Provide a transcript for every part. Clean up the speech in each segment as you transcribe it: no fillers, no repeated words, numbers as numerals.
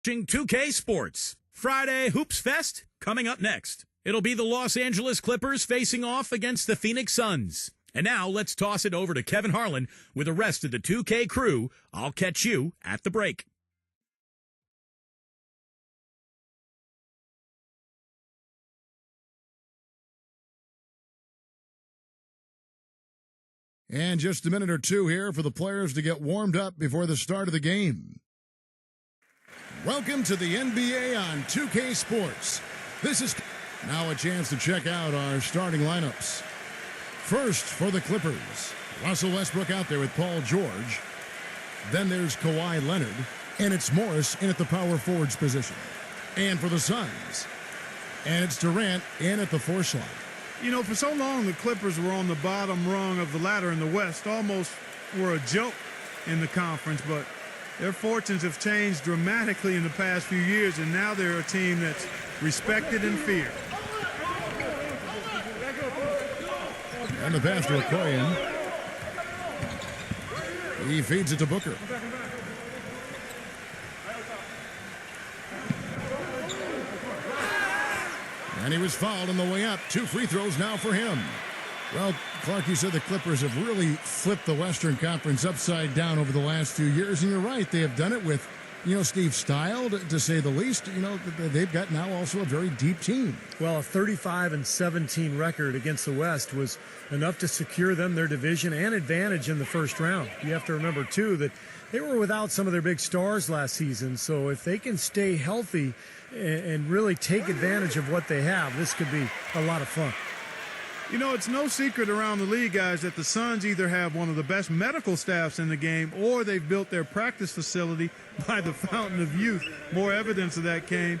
2K Sports. Friday Hoops Fest coming up next. It'll be the Los Angeles Clippers facing off against the Phoenix Suns. And now let's toss it over to Kevin Harlan with the rest of the 2K crew. I'll catch you at the break. And just a minute or two here for the players to get warmed up before the start of the game. Welcome to the NBA on 2K Sports. This is now a chance to check out our starting lineups. First for the Clippers, Russell Westbrook out there with Paul George. Then there's Kawhi Leonard, and it's Morris in at the power forwards position. And for the Suns, and it's Durant in at the 4 slot. You know, for so long, the Clippers were on the bottom rung of the ladder in the West, almost were a joke in the conference, but their fortunes have changed dramatically in the past few years, and now they're a team that's respected and feared. And the pass to Okoye. He feeds it to Booker. And he was fouled on the way up. 2 free throws now for him. Well, Clark, you said the Clippers have really flipped the Western Conference upside down over the last few years, and you're right. They have done it with, Steve Style, to say the least. They've got now also a very deep team. Well, a 35-17 record against the West was enough to secure them their division and advantage in the first round. You have to remember, too, that they were without some of their big stars last season, so if they can stay healthy and really take advantage of what they have, this could be a lot of fun. You know, it's no secret around the league, guys, that the Suns either have one of the best medical staffs in the game or they've built their practice facility by the fountain of youth. More evidence of that came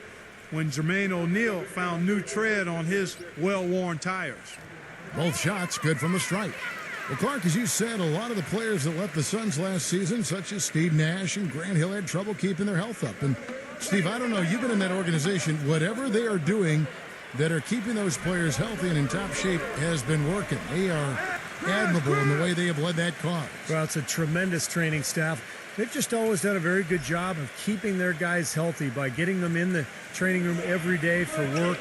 when Jermaine O'Neal found new tread on his well-worn tires. Both shots good from the stripe. Well, Clark, as you said, a lot of the players that left the Suns last season, such as Steve Nash and Grant Hill, had trouble keeping their health up. And, Steve, I don't know, you've been in that organization. Whatever they are doing that are keeping those players healthy and in top shape has been working. They are admirable in the way they have led that cause. Well, it's a tremendous training staff. They've just always done a very good job of keeping their guys healthy by getting them in the training room every day for work,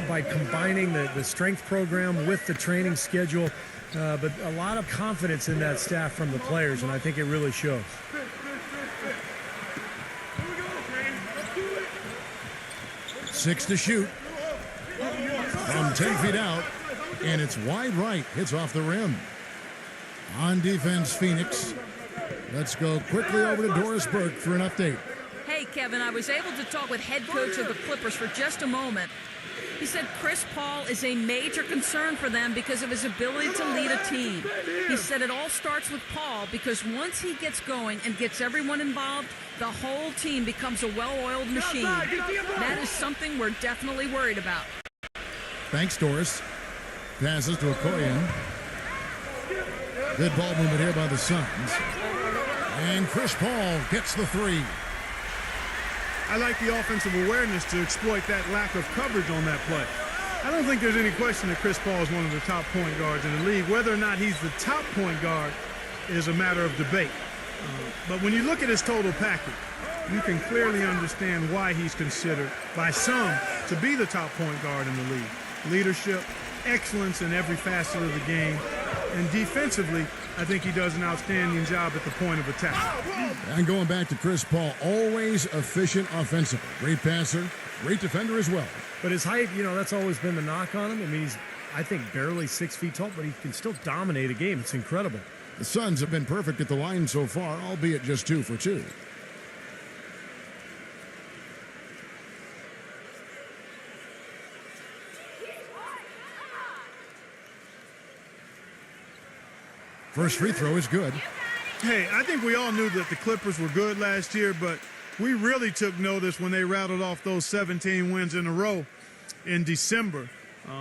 by combining the strength program with the training schedule. But a lot of confidence in that staff from the players, and I think it really shows. Six to shoot. From 10 feet out, and it's wide right. Hits off the rim. On defense, Phoenix. Let's go quickly over to Doris Burke for an update. Hey, Kevin, I was able to talk with head coach of the Clippers for just a moment. He said Chris Paul is a major concern for them because of his ability to lead a team. He said it all starts with Paul because once he gets going and gets everyone involved, the whole team becomes a well-oiled machine. That is something we're definitely worried about. Thanks, Doris. Passes to Okoye. Good ball movement here by the Suns. And Chris Paul gets the 3. I like the offensive awareness to exploit that lack of coverage on that play. I don't think there's any question that Chris Paul is one of the top point guards in the league. Whether or not he's the top point guard is a matter of debate. But when you look at his total package, you can clearly understand why he's considered by some to be the top point guard in the league. Leadership, excellence in every facet of the game, and defensively, I think he does an outstanding job at the point of attack. And going back to Chris Paul, always efficient offensively. Great passer, great defender as well. But his height, that's always been the knock on him. I mean, he's, I think, barely 6 feet tall, but he can still dominate a game. It's incredible. The Suns have been perfect at the line so far, albeit just 2 for 2. First free throw is good. Hey, I think we all knew that the Clippers were good last year, but we really took notice when they rattled off those 17 wins in a row in December.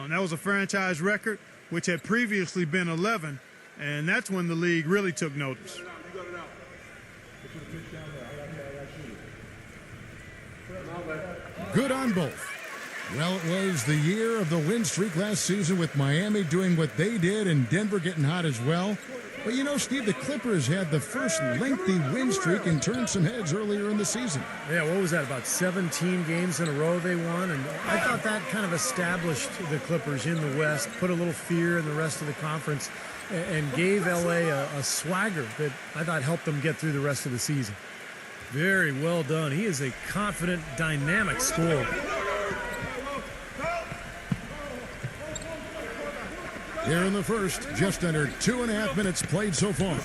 That was a franchise record, which had previously been 11, and that's when the league really took notice. Good on both. Well, it was the year of the win streak last season with Miami doing what they did and Denver getting hot as well. But you know, Steve, the Clippers had the first lengthy win streak and turned some heads earlier in the season. Yeah, what was that, about 17 games in a row they won? And I thought that kind of established the Clippers in the West, put a little fear in the rest of the conference, and gave L.A. a swagger that I thought helped them get through the rest of the season. Very well done. He is a confident, dynamic scorer. Here in the first, just under 2.5 minutes played so far.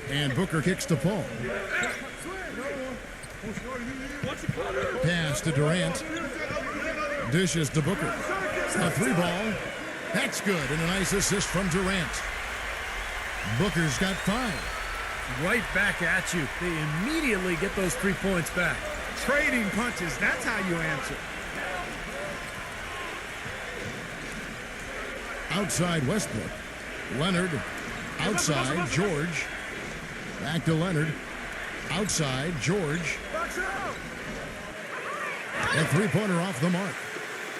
And Booker kicks to Paul. Pass to Durant. Dishes to Booker. A 3-ball. That's good, and a nice assist from Durant. Booker's got 5. Right back at you. They immediately get those 3 points back. Trading punches, that's how you answer. Outside Westbrook. Leonard. Outside George. Back to Leonard. Outside George. A 3-pointer off the mark.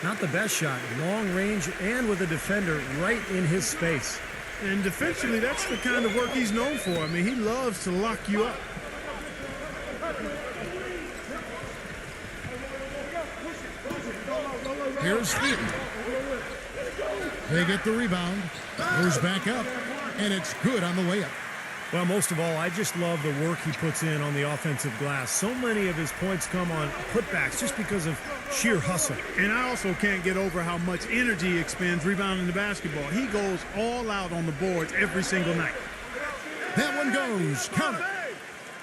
Not the best shot. Long range and with a defender right in his space. And defensively, that's the kind of work he's known for. I mean, he loves to lock you up. Here's Heaton. They get the rebound. Goes back up. And it's good on the way up. Well, most of all, I just love the work he puts in on the offensive glass. So many of his points come on putbacks just because of sheer hustle. And I also can't get over how much energy he expends rebounding the basketball. He goes all out on the boards every single night. That one goes. Count it.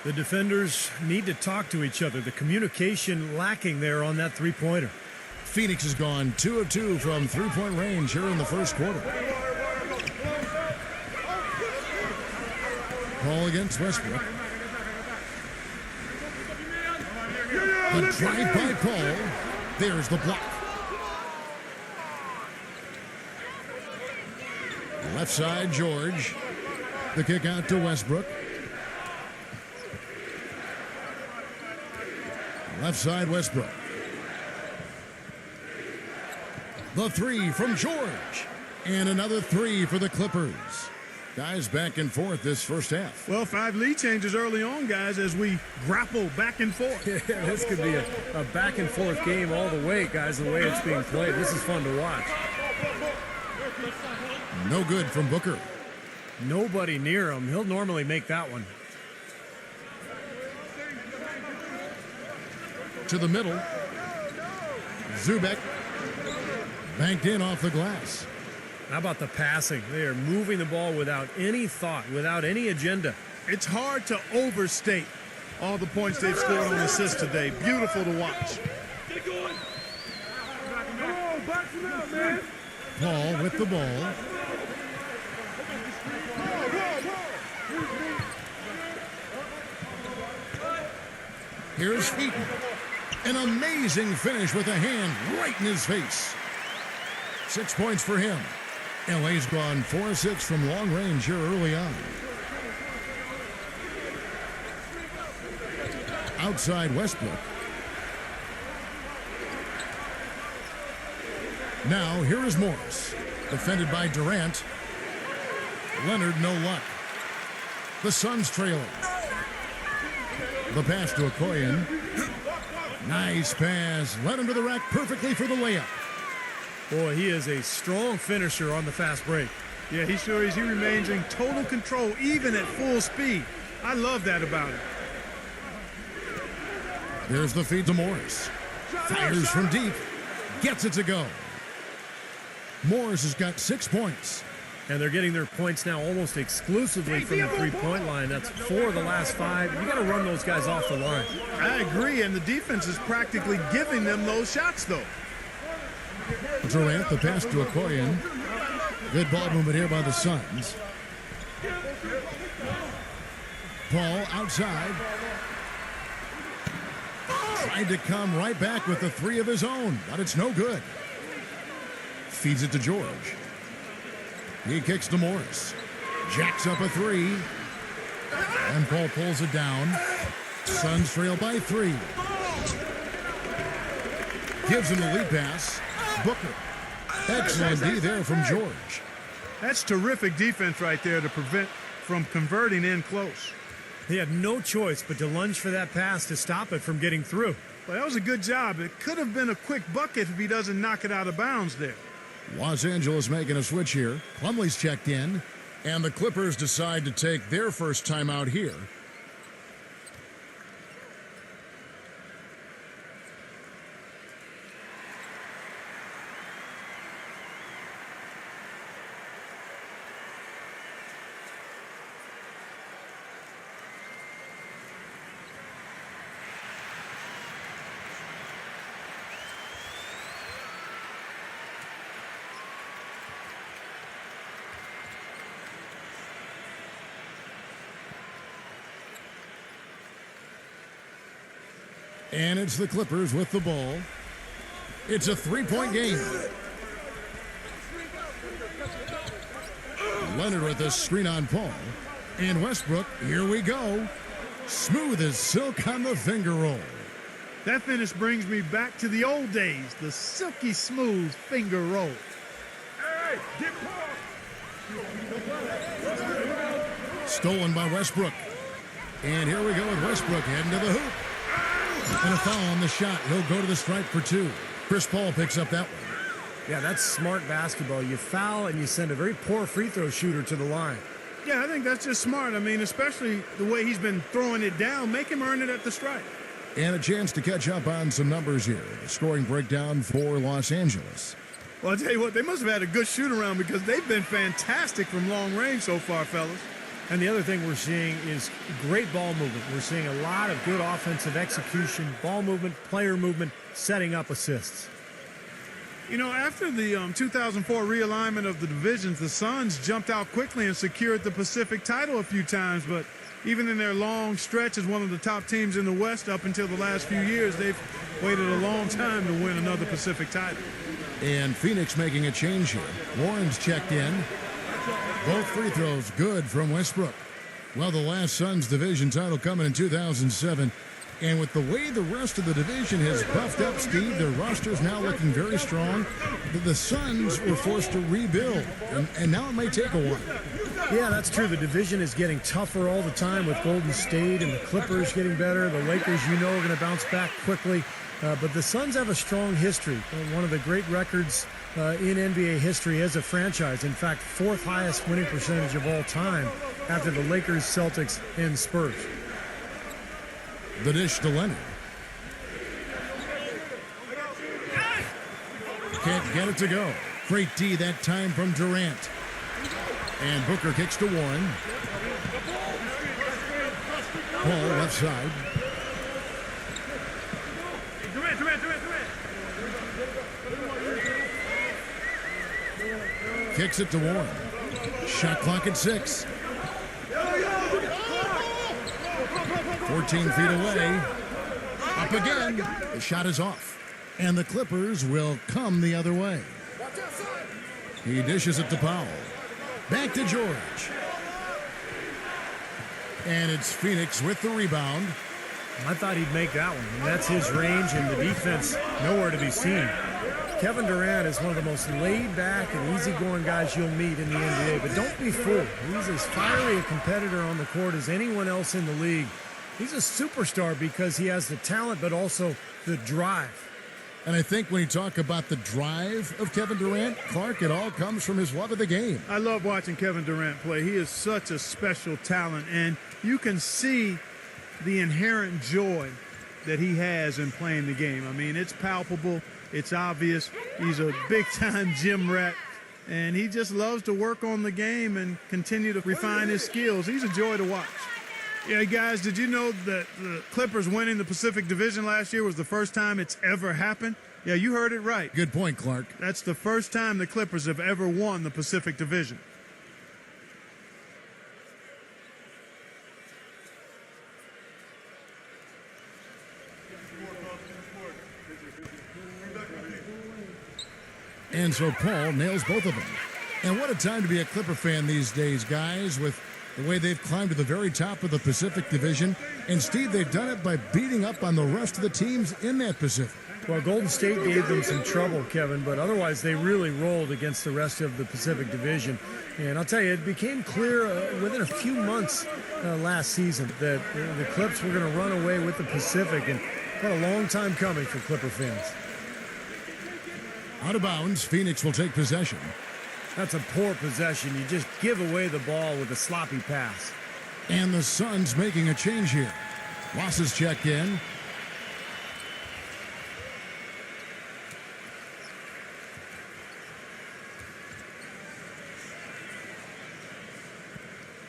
The defenders need to talk to each other. The communication lacking there on that 3-pointer. Phoenix has gone 2 of 2 from 3-point range here in the first quarter. Paul against Westbrook. The drive by Paul. There's the block. Left side, George. The kick out to Westbrook. Left side, Westbrook. The 3 from George. And another 3 for the Clippers. Guys back and forth this first half. Well, 5 lead changes early on, guys, as we grapple back and forth. Yeah, this could be a back and forth game all the way, guys, the way it's being played. This is fun to watch. No good from Booker. Nobody near him. He'll normally make that one. To the middle. Zubek. Banked in off the glass. How about the passing? They are moving the ball without any thought, without any agenda. It's hard to overstate all the points they've scored on assists today. Beautiful to watch. Paul with the ball. Here's Heaton. An amazing finish with a hand right in his face. 6 points for him. LA's gone 4-6 from long range here early on. Outside Westbrook. Now here is Morris. Defended by Durant. Leonard no luck. The Suns trailing. The pass to Okoye. Nice pass. Led him to the rack perfectly for the layup. Boy, he is a strong finisher on the fast break. Yeah, he sure is. He remains in total control, even at full speed. I love that about him. There's the feed to Morris. Fires from deep. Gets it to go. Morris has got 6 points. And they're getting their points now almost exclusively from the 3-point line. That's 4 of the last 5. You got to run those guys off the line. I agree, and the defense is practically giving them those shots, though. Durant, the pass to Okoye. Good ball movement here by the Suns. Paul outside. Tried to come right back with the 3 of his own, but it's no good. Feeds it to George. He kicks to Morris. Jacks up a 3. And Paul pulls it down. Suns trail by 3. Gives him the lead pass. Booker. Excellent D there from George. That's terrific defense right there to prevent from converting in close. He had no choice but to lunge for that pass to stop it from getting through. Well, that was a good job. It could have been a quick bucket if he doesn't knock it out of bounds there. Los Angeles making a switch here. Plumlee's checked in, and the Clippers decide to take their first timeout here. And it's the Clippers with the ball. It's a three-point game. Leonard with a screen on Paul. And Westbrook, here we go. Smooth as silk on the finger roll. That finish brings me back to the old days, the silky smooth finger roll. Stolen by Westbrook. And here we go with Westbrook heading to the hoop. And a foul on the shot. He'll go to the stripe for two. Chris Paul picks up that one. Yeah, that's smart basketball. You foul and you send a very poor free throw shooter to the line. Yeah, I think that's just smart. I mean, especially the way he's been throwing it down. Make him earn it at the stripe. And a chance to catch up on some numbers here. The scoring breakdown for Los Angeles. Well, I'll tell you what, they must have had a good shoot-around because they've been fantastic from long range so far, fellas. And the other thing we're seeing is great ball movement. We're seeing a lot of good offensive execution, ball movement, player movement, setting up assists. You know, after the 2004 realignment of the divisions, the Suns jumped out quickly and secured the Pacific title a few times. But even in their long stretch as one of the top teams in the West up until the last few years, they've waited a long time to win another Pacific title. And Phoenix making a change here. Warren's checked in. Both free throws good from Westbrook. Well, the last Suns division title coming in 2007. And with the way the rest of the division has buffed up, Steve, their roster's now looking very strong. The Suns were forced to rebuild, and now it may take a while. Yeah, that's true. The division is getting tougher all the time with Golden State and the Clippers getting better. The Lakers, you know, are going to bounce back quickly. But the Suns have a strong history. One of the great records in NBA history as a franchise. In fact, fourth highest winning percentage of all time after the Lakers, Celtics, and Spurs. The dish to Leonard. Can't get it to go. Great D that time from Durant. And Booker kicks to Warren. Paul left side. Kicks it to Warren. Shot clock at 6. 14 feet away. Up again. The shot is off. And the Clippers will come the other way. He dishes it to Powell. Back to George. And it's Phoenix with the rebound. I thought he'd make that one. And that's his range, and the defense nowhere to be seen. Kevin Durant is one of the most laid-back and easygoing guys you'll meet in the NBA. But don't be fooled. He's as fiery a competitor on the court as anyone else in the league. He's a superstar because he has the talent, but also the drive. And I think when you talk about the drive of Kevin Durant, Clark, it all comes from his love of the game. I love watching Kevin Durant play. He is such a special talent, and you can see the inherent joy that he has in playing the game. I mean, it's palpable. It's obvious. He's a big-time gym rat, and he just loves to work on the game and continue to refine his skills. He's a joy to watch. Yeah, guys, did you know that the Clippers winning the Pacific Division last year was the first time it's ever happened? Yeah, you heard it right. Good point, Clark. That's the first time the Clippers have ever won the Pacific Division. And so Paul nails both of them. And what a time to be a Clipper fan these days, guys, with the way they've climbed to the very top of the Pacific Division. And, Steve, they've done it by beating up on the rest of the teams in that Pacific. Well, Golden State gave them some trouble, Kevin, but otherwise they really rolled against the rest of the Pacific Division. And I'll tell you, it became clear within a few months last season that the Clips were going to run away with the Pacific, and what a long time coming for Clipper fans. Out of bounds, Phoenix will take possession. That's a poor possession. You just give away the ball with a sloppy pass. And the Suns making a change here. Ross is checked in.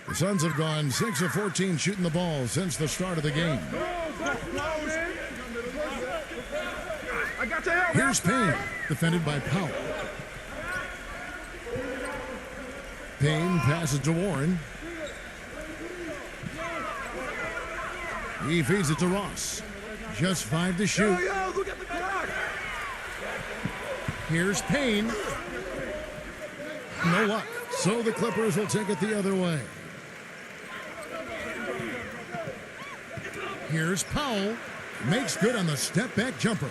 The Suns have gone 6 of 14 shooting the ball since the start of the game. Here's Payne, defended by Powell. Payne passes to Warren. He feeds it to Ross. Just 5 to shoot. Here's Payne. No luck. So the Clippers will take it the other way. Here's Powell. Makes good on the step-back jumper.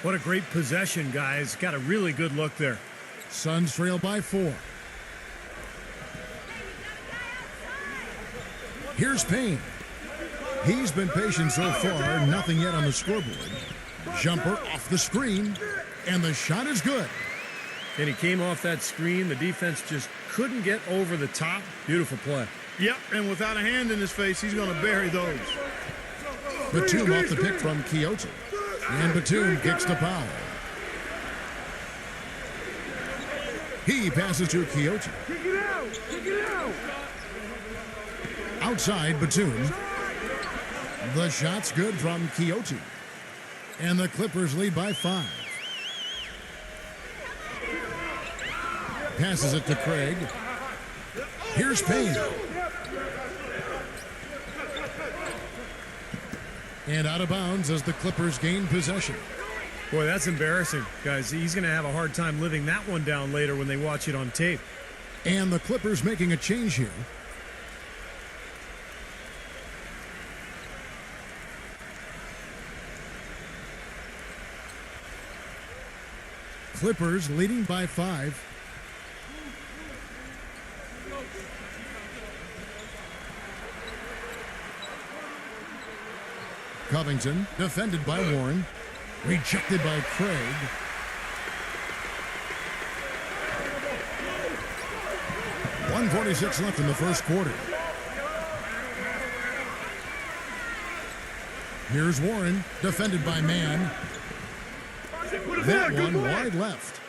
What a great possession, guys. Got a really good look there. Suns trail by 4. Here's Payne. He's been patient so far. Nothing yet on the scoreboard. Jumper off the screen. And the shot is good. And he came off that screen. The defense just couldn't get over the top. Beautiful play. Yep, and without a hand in his face, he's going to bury those. Batum off the pick from Quixote. And Batum kicks to Powell. He passes to Quixote. Outside Batum. The shot's good from Quixote. And the Clippers lead by 5. Passes it to Craig. Here's Payne. And out of bounds as the Clippers gain possession. Boy, that's embarrassing, guys. He's going to have a hard time living that one down later when they watch it on tape. And the Clippers making a change here. Clippers leading by 5. Covington, defended by Warren. Rejected by Craig. .146 left in the first quarter. Here's Warren, defended by Mann. That one wide left.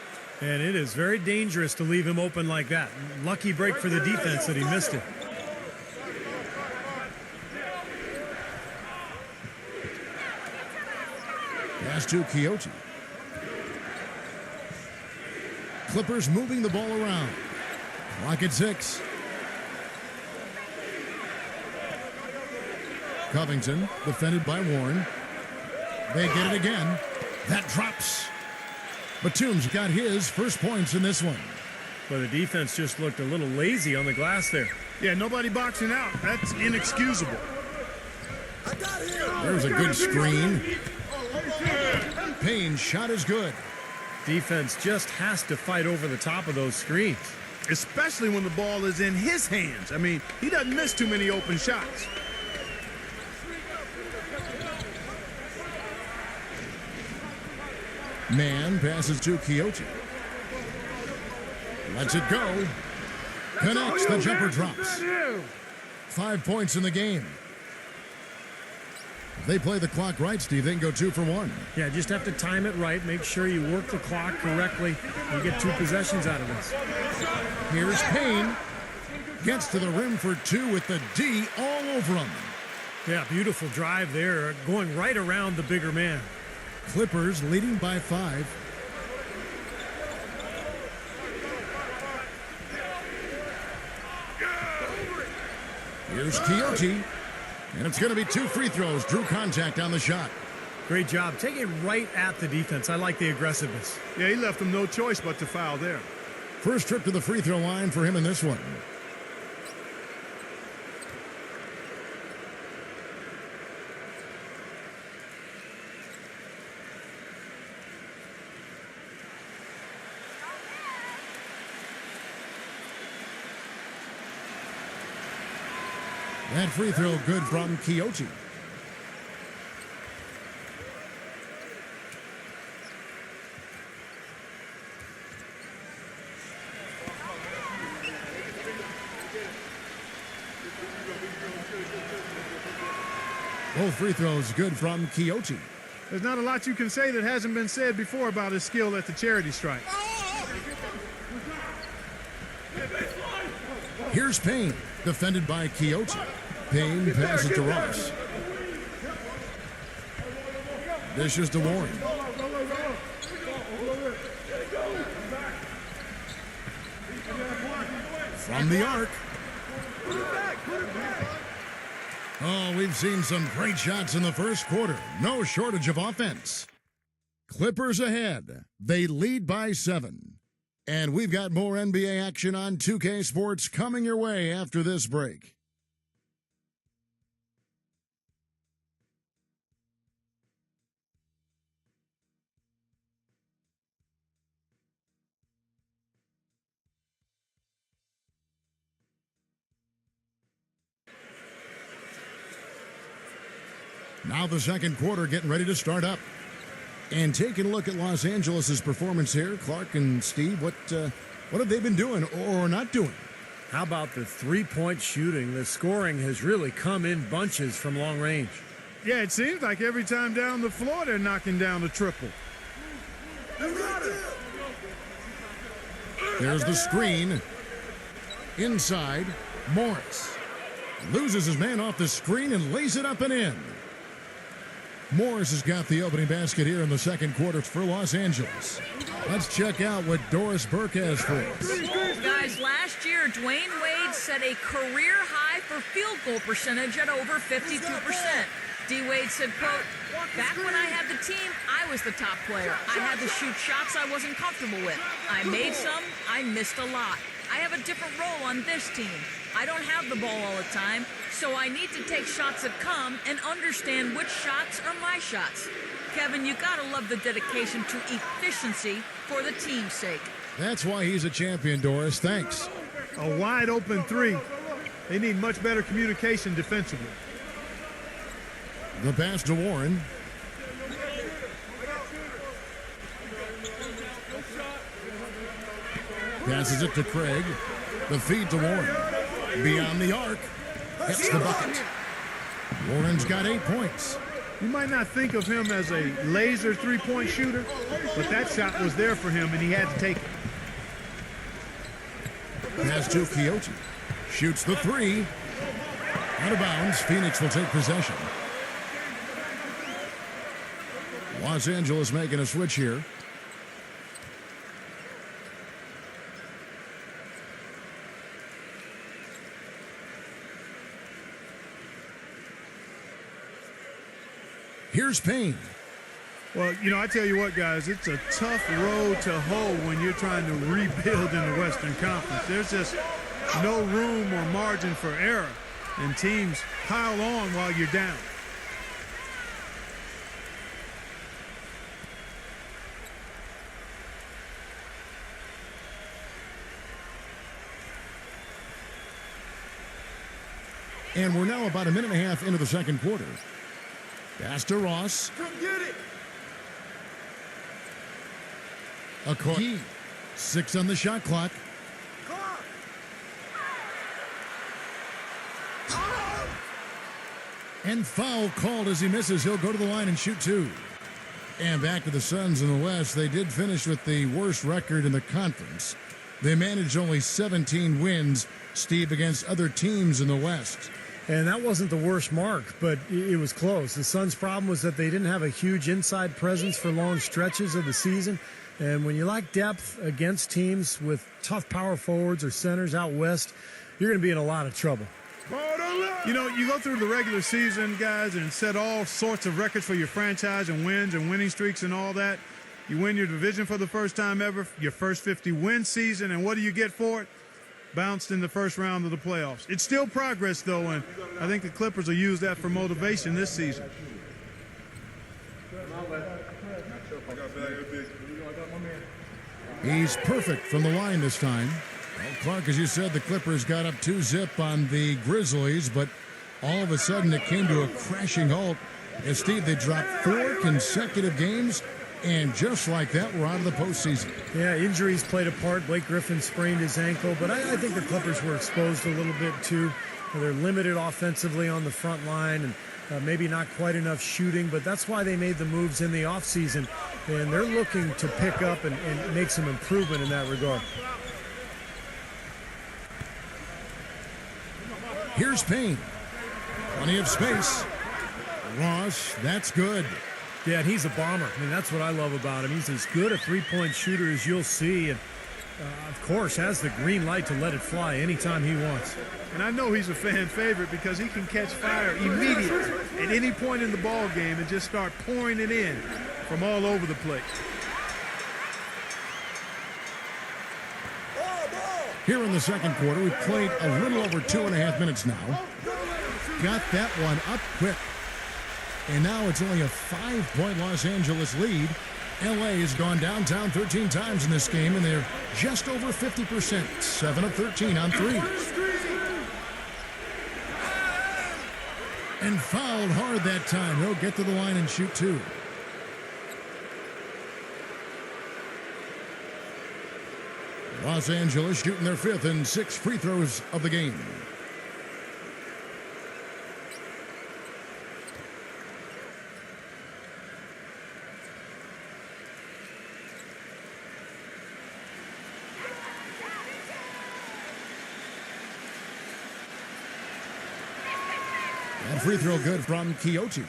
And it is very dangerous to leave him open like that. Lucky break for the defense that he missed it. Pass to Quixote. Clippers moving the ball around. Clock at 6. Covington, defended by Warren. They get it again. That drops. Batum's got his first points in this one. But the defense just looked a little lazy on the glass there. Yeah, nobody boxing out. That's inexcusable. There's a good screen. Payne's shot is good. Defense just has to fight over the top of those screens. Especially when the ball is in his hands. I mean, he doesn't miss too many open shots. Mann passes to Quixote. Lets it go. Connects, the jumper drops. 5 points in the game. If they play the clock right, Steve, they can go 2 for 1. Yeah, just have to time it right. Make sure you work the clock correctly. You get 2 possessions out of this. Here's Payne. Gets to the rim for 2 with the D all over him. Yeah, beautiful drive there. Going right around the bigger man. Clippers leading by 5. Here's Quixote. And it's going to be 2 free throws. Drew contact on the shot. Great job. Take it right at the defense. I like the aggressiveness. Yeah, he left them no choice but to foul there. First trip to the free throw line for him in this one. That free throw good from Quixote. Both free throws good from Quixote. There's not a lot you can say that hasn't been said before about his skill at the charity stripe. Here's Payne, defended by Quixote. Payne passes to Ross. Dishes to Warren. From the arc. Oh, we've seen some great shots in the first quarter. No shortage of offense. Clippers ahead. They lead by 7. And we've got more NBA action on 2K Sports coming your way after this break. Now the second quarter getting ready to start up. And taking a look at Los Angeles' performance here, Clark and Steve, what have they been doing or not doing? How about the three-point shooting? The scoring has really come in bunches from long range. Yeah, it seems like every time down the floor they're knocking down the triple. There's the screen. Inside, Morris. Loses his man off the screen and lays it up and in. Morris has got the opening basket here in the second quarter for Los Angeles. Let's check out what Doris Burke has for us. Guys, last year, Dwayne Wade set a career high for field goal percentage at over 52%. D. Wade said, quote, "Back when I had the team, I was the top player. I had to shoot shots I wasn't comfortable with. I made some, I missed a lot. I have a different role on this team. I don't have the ball all the time, so I need to take shots that come and understand which shots are my shots." Kevin, you gotta love the dedication to efficiency for the team's sake. That's why he's a champion, Doris. Thanks. A wide open three. They need much better communication defensively. The pass to Warren. Passes it to Craig. The feed to Warren. Beyond the arc. Hits the bucket. Warren's got 8 points. You might not think of him as a laser three-point shooter, but that shot was there for him, and he had to take it. Pass to Quixote. Shoots the three. Out of bounds. Phoenix will take possession. Los Angeles making a switch here. Here's Payne. Well, you know, I tell you what, guys, it's a tough road to hoe when you're trying to rebuild in the Western Conference. There's just no room or margin for error, and teams pile on while you're down. And we're now about a minute and a half into the second quarter. Pass to Ross. Come get it. A key. 6 on the shot clock. And foul called as he misses. He'll go to the line and shoot 2. And back to the Suns in the West. They did finish with the worst record in the conference. They managed only 17 wins, Steve, against other teams in the West. And that wasn't the worst mark, but it was close. The Suns' problem was that they didn't have a huge inside presence for long stretches of the season. And when you lack depth against teams with tough power forwards or centers out west, you're going to be in a lot of trouble. You know, you go through the regular season, guys, and set all sorts of records for your franchise and wins and winning streaks and all that. You win your division for the first time ever, your first 50-win season, and what do you get for it? Bounced in the first round of the playoffs. It's still progress, though, and I think the Clippers will use that for motivation this season. He's perfect from the line this time. Well, Clark, as you said, the Clippers got up 2-0 on the Grizzlies, but all of a sudden it came to a crashing halt. And Steve, they dropped 4 consecutive games, and just like that, we're out of the postseason. Yeah, injuries played a part. Blake Griffin sprained his ankle, but I think the Clippers were exposed a little bit too. They're limited offensively on the front line, and maybe not quite enough shooting, but that's why they made the moves in the offseason, and they're looking to pick up and make some improvement in that regard. Here's Payne. Plenty of space. Ross, that's good. Yeah, and he's a bomber. I mean, that's what I love about him. He's as good a three-point shooter as you'll see, and of course has the green light to let it fly anytime he wants. And I know he's a fan favorite because he can catch fire immediately at any point in the ball game and just start pouring it in from all over the place. Here in the second quarter, we've played a little over 2.5 minutes now. Got that one up quick. And now it's only a 5-point Los Angeles lead. LA has gone downtown 13 times in this game, and they're just over 50%, 7 of 13 on threes. And fouled hard that time. He'll get to the line and shoot 2. Los Angeles shooting their 5th and 6th free throws of the game. That free throw good from Quixote.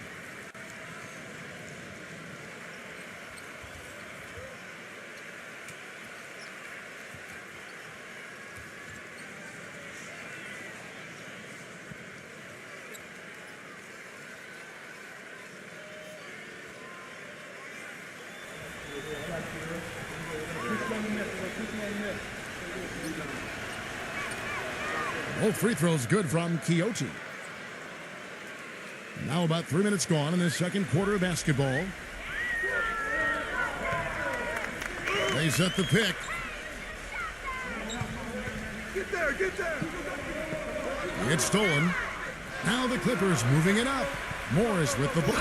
Both free throws good from Quixote. Now about 3 minutes gone in the second quarter of basketball. They set the pick. Get there, get there. It's stolen. Now the Clippers moving it up. Morris with the ball.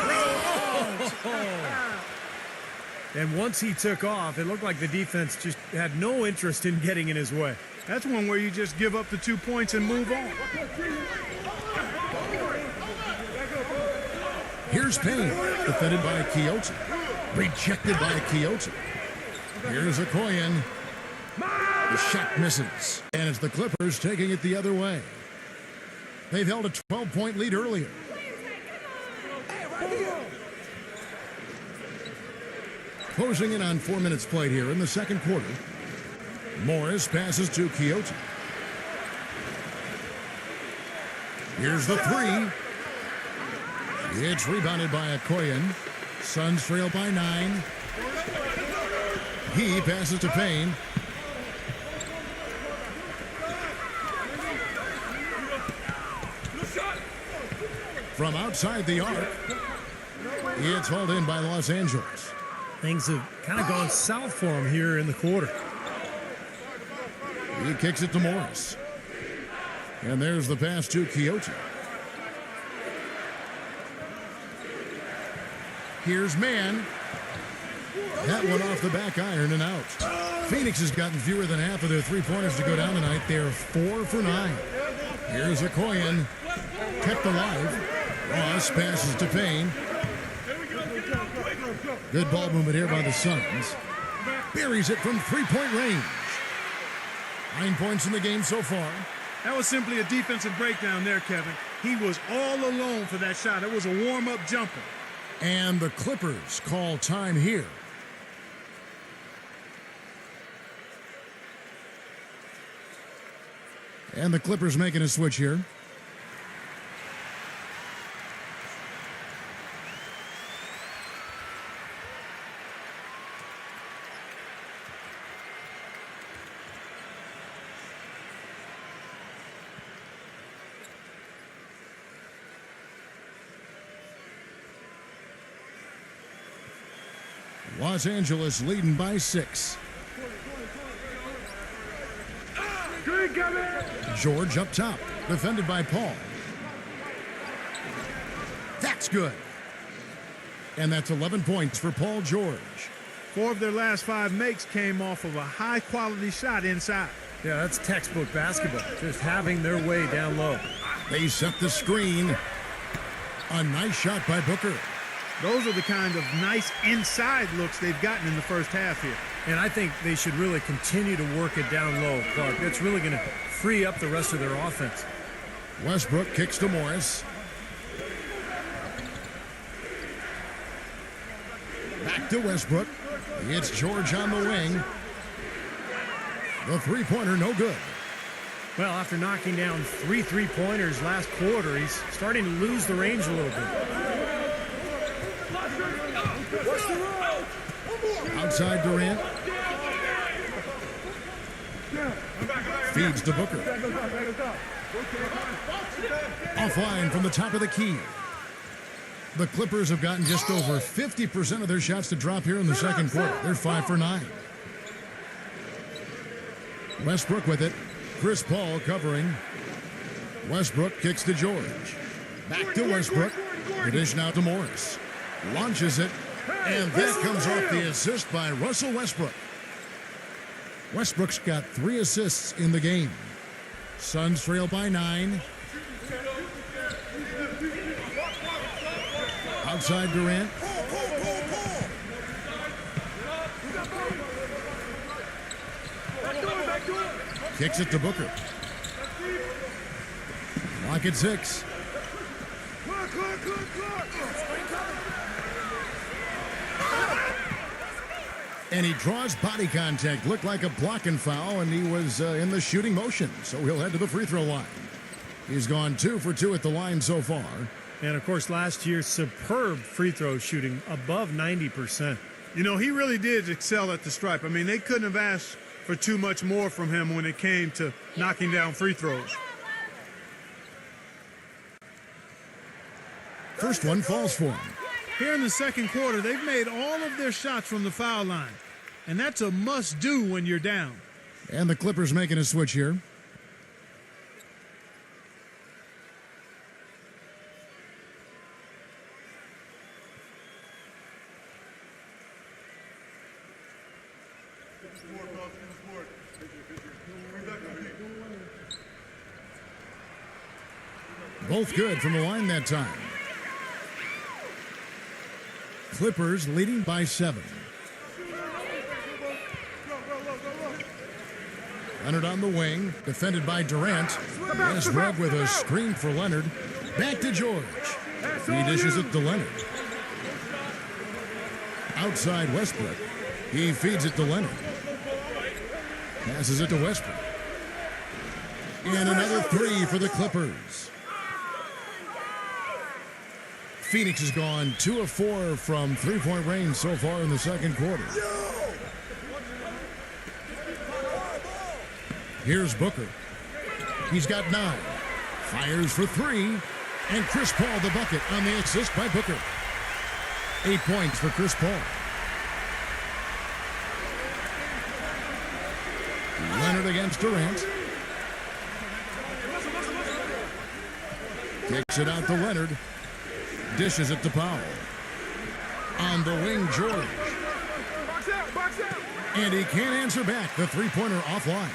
And once he took off, it looked like the defense just had no interest in getting in his way. That's one where you just give up the 2 points and move on. Here's Payne, defended by Quixote. Rejected by Quixote. Here's Okoye. The shot misses. And it's the Clippers taking it the other way. They've held a 12-point lead earlier. Closing in on 4 minutes played here in the second quarter. Morris passes to Quixote. Here's the 3. It's rebounded by Okoye. Suns trail by 9. He passes to Payne. From outside the arc, it's hauled in by Los Angeles. Things have kind of gone south for him here in the quarter. He kicks it to Morris. And there's the pass to Quixote. Here's Mann. That one off the back iron and out. Phoenix has gotten fewer than half of their three-pointers to go down tonight. They're 4 for 9. Here's Okoye. Kept alive. Ross passes to Payne. Good ball movement here by the Suns. Buries it from three-point range. 9 points in the game so far. That was simply a defensive breakdown there, Kevin. He was all alone for that shot. It was a warm-up jumper. And the Clippers call time here. And the Clippers making a switch here. Los Angeles leading by 6. George up top, defended by Paul. It's good. And that's 11 points for Paul George. 4 of their last 5 makes came off of a high-quality shot inside. Yeah, that's textbook basketball, just having their way down low. They set the screen. A nice shot by Booker. Those are the kind of nice inside looks they've gotten in the first half here. And I think they should really continue to work it down low, Clark. It's really going to free up the rest of their offense. Westbrook kicks to Morris. Back to Westbrook. It's George on the wing. The three-pointer no good. Well, after knocking down 3 3-pointers last quarter, he's starting to lose the range a little bit. Outside Durant. Feeds to Booker. Offline from the top of the key. The Clippers have gotten just over 50% of their shots to drop here in the second quarter. They're 5 for 9. Westbrook with it. Chris Paul covering. Westbrook kicks to George. Back to Westbrook. The dish now to Morris. Launches it. And that comes off the assist by Russell Westbrook. Westbrook's got 3 assists in the game. Suns trail by 9. Outside Durant. Kicks it to Booker. Lock at 6. And he draws body contact. Looked like a blocking foul, and he was in the shooting motion. So he'll head to the free throw line. He's gone 2 for 2 at the line so far. And, of course, last year, superb free throw shooting, above 90%. You know, he really did excel at the stripe. I mean, they couldn't have asked for too much more from him when it came to knocking down free throws. First one falls for him. Here in the second quarter, they've made all of their shots from the foul line. And that's a must-do when you're down. And the Clippers making a switch here. Both good from the line that time. Clippers leading by 7. Leonard on the wing, defended by Durant. Westbrook with a screen for Leonard. Back to George. He dishes it to Leonard. Outside Westbrook. He feeds it to Leonard. Passes it to Westbrook. And another 3 for the Clippers. Phoenix has gone 2 of 4 from three-point range so far in the second quarter. Here's Booker. He's got 9. Fires for 3. And Chris Paul the bucket on the assist by Booker. 8 points for Chris Paul. Leonard against Durant. Kicks it out to Leonard. Dishes it to Powell. On the wing, George. And he can't answer back. The three-pointer offline.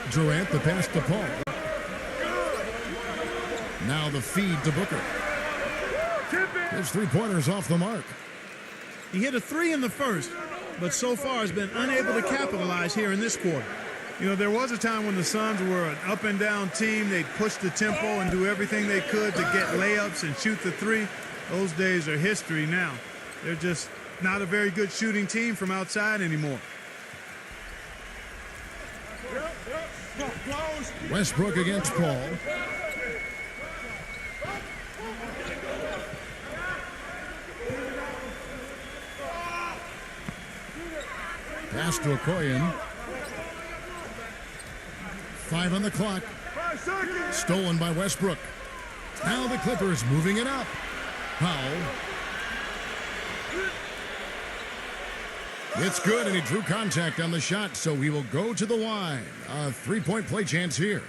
Durant, the pass to Paul. Now the feed to Booker. His three-pointer's off the mark. He hit a 3 in the first, but so far has been unable to capitalize here in this quarter. You know, there was a time when the Suns were an up-and-down team. They'd push the tempo and do everything they could to get layups and shoot the 3. Those days are history now. They're just not a very good shooting team from outside anymore. Westbrook against Paul. Pass to Okoye. 5 on the clock. Stolen by Westbrook. Now the Clippers moving it up. Powell. It's good, and he drew contact on the shot, so he will go to the line. A three-point play chance here.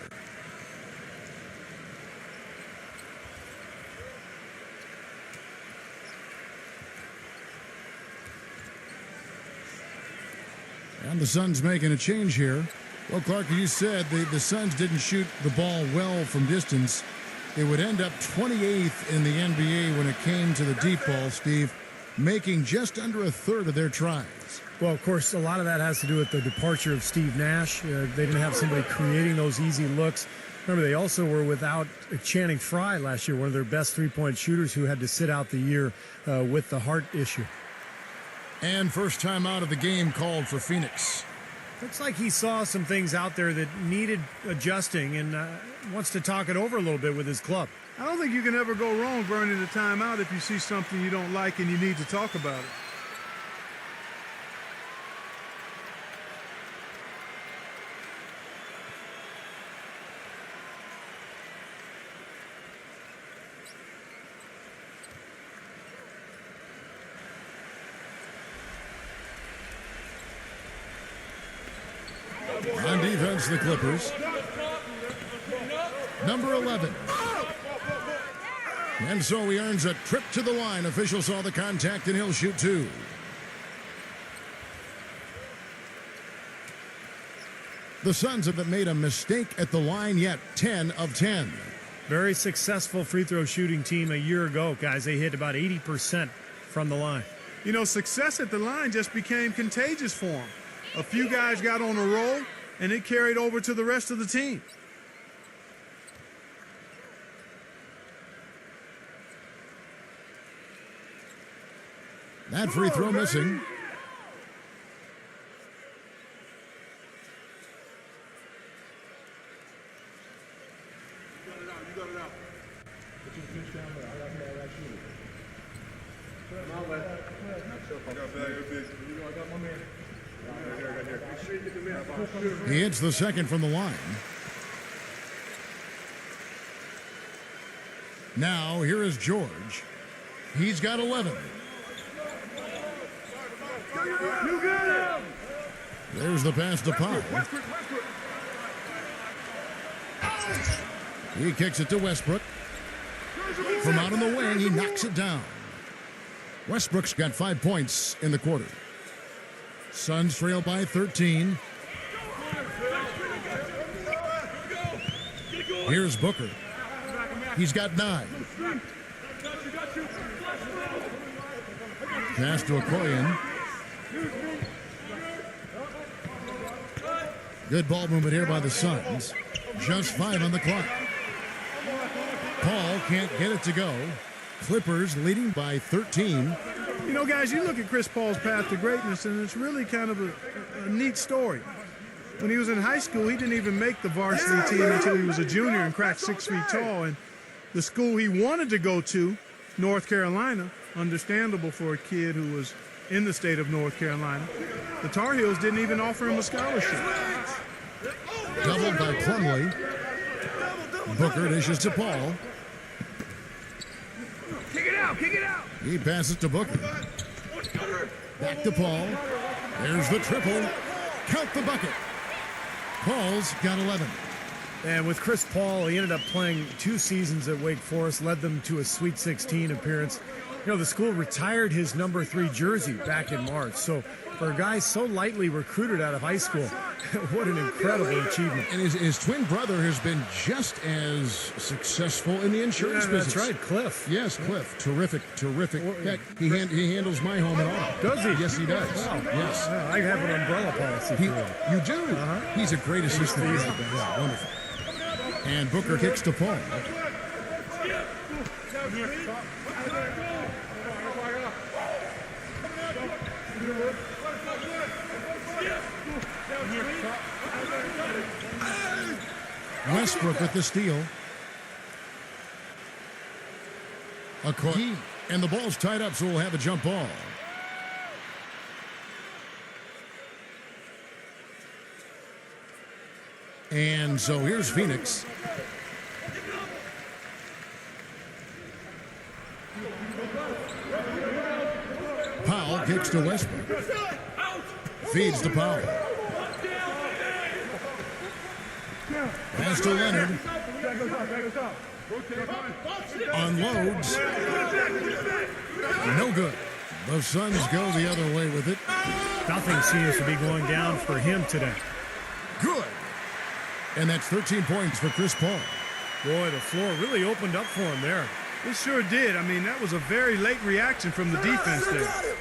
And the Suns making a change here. Well, Clark, you said the Suns didn't shoot the ball well from distance. It would end up 28th in the NBA when it came to the deep ball, Steve, making just under a third of their tries. Well, of course, a lot of that has to do with the departure of Steve Nash. They didn't have somebody creating those easy looks. Remember, they also were without Channing Frye last year, one of their best three-point shooters who had to sit out the year with the heart issue. And first time out of the game called for Phoenix. Looks like he saw some things out there that needed adjusting and wants to talk it over a little bit with his club. I don't think you can ever go wrong burning a timeout if you see something you don't like and you need to talk about it. On defense, the Clippers. Number 11. And so he earns a trip to the line. Official saw the contact, and he'll shoot two. The Suns haven't made a mistake at the line yet. 10 of 10. Very successful free throw shooting team a year ago, guys. They hit about 80% from the line. You know, success at the line just became contagious for them. A few guys got on a roll, and it carried over to the rest of the team. That free throw missing. He hits the second from the line. Now, here is George. He's got 11. There's the pass to Powell. He kicks it to Westbrook. From out on the wing, he knocks it down. Westbrook's got 5 points in the quarter. Suns trail by 13. Here's Booker. He's got 9. Pass to Okoye. Good ball movement here by the Suns. Just 5 on the clock. Paul can't get it to go. Clippers leading by 13. You know, guys, you look at Chris Paul's path to greatness, and it's really kind of a neat story. When he was in high school, he didn't even make the varsity team until he was a junior and cracked 6 feet tall. And the school he wanted to go to, North Carolina, understandable for a kid who was in the state of North Carolina, the Tar Heels didn't even offer him a scholarship. Doubled by Plumlee. Booker dishes to Paul. Kick it out, kick it out. He passes to Booker. Back to Paul. There's the triple. Count the bucket. Paul's got 11. And with Chris Paul, he ended up playing 2 seasons at Wake Forest, led them to a Sweet 16 appearance. You know, the school retired his number 3 jersey back in March. So for a guy so lightly recruited out of high school, what an incredible achievement. And his twin brother has been just as successful in the insurance business. That's right, Cliff. Yes, Cliff. Terrific. Heck, he handles my home and all. Does he? Yes, he does. Wow. Yes. Wow, I have an umbrella policy for him. You do? He's a great assistant. He's Yeah, wonderful. And Booker kicks to Paul. Westbrook with the steal. Okoye. And the ball's tied up, so we'll have a jump ball. And so here's Phoenix. Powell kicks to Westbrook. Feeds to Powell. Pass to Leonard. Unloads. No good. The Suns go the other way with it. Nothing seems to be going down for him today. Good. And that's 13 points for Chris Paul. Boy, the floor really opened up for him there. It sure did. I mean, that was a very late reaction from the defense there.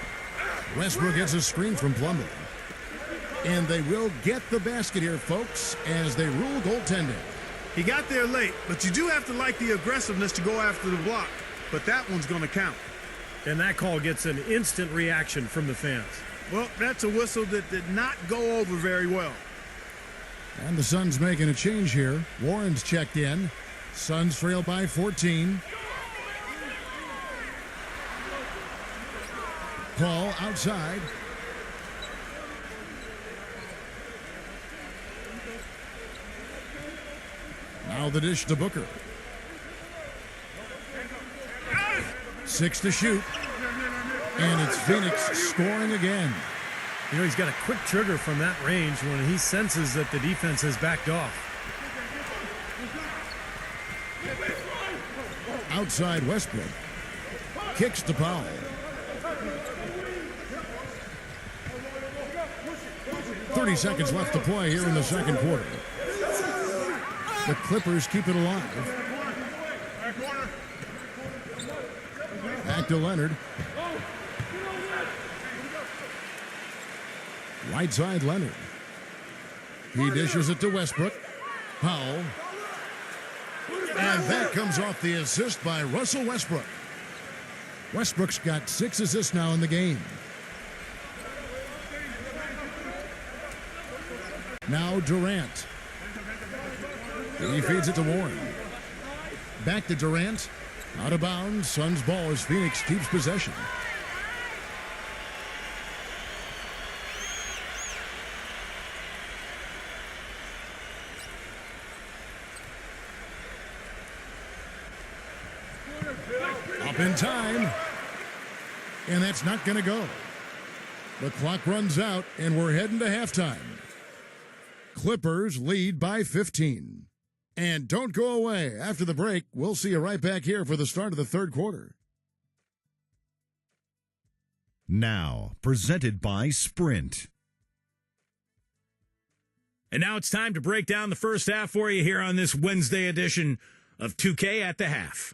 Westbrook gets a screen from Plumlee. And they will get the basket here, folks, as they rule goaltending. He got there late, but you do have to like the aggressiveness to go after the block. But that one's going to count. And that call gets an instant reaction from the fans. Well, that's a whistle that did not go over very well. And the Suns making a change here. Warren's checked in. Suns trail by 14. Paul outside. Now the dish to Booker. 6 to shoot. And it's Phoenix scoring again. You know, he's got a quick trigger from that range when he senses that the defense has backed off. Outside Westbrook. Kicks to Powell. .30 seconds left to play here in the second quarter. The Clippers keep it alive. Back to Leonard. Right side Leonard. He dishes it to Westbrook. Powell. And that comes off the assist by Russell Westbrook. Westbrook's got 6 assists now in the game. Now Durant. He feeds it to Warren. Back to Durant. Out of bounds. Suns ball as Phoenix keeps possession. Up in time. And that's not going to go. The clock runs out, and we're heading to halftime. Clippers lead by 15. And don't go away. After the break, we'll see you right back here for the start of the third quarter. Now, presented by Sprint. And now it's time to break down the first half for you here on this Wednesday edition of 2K at the Half.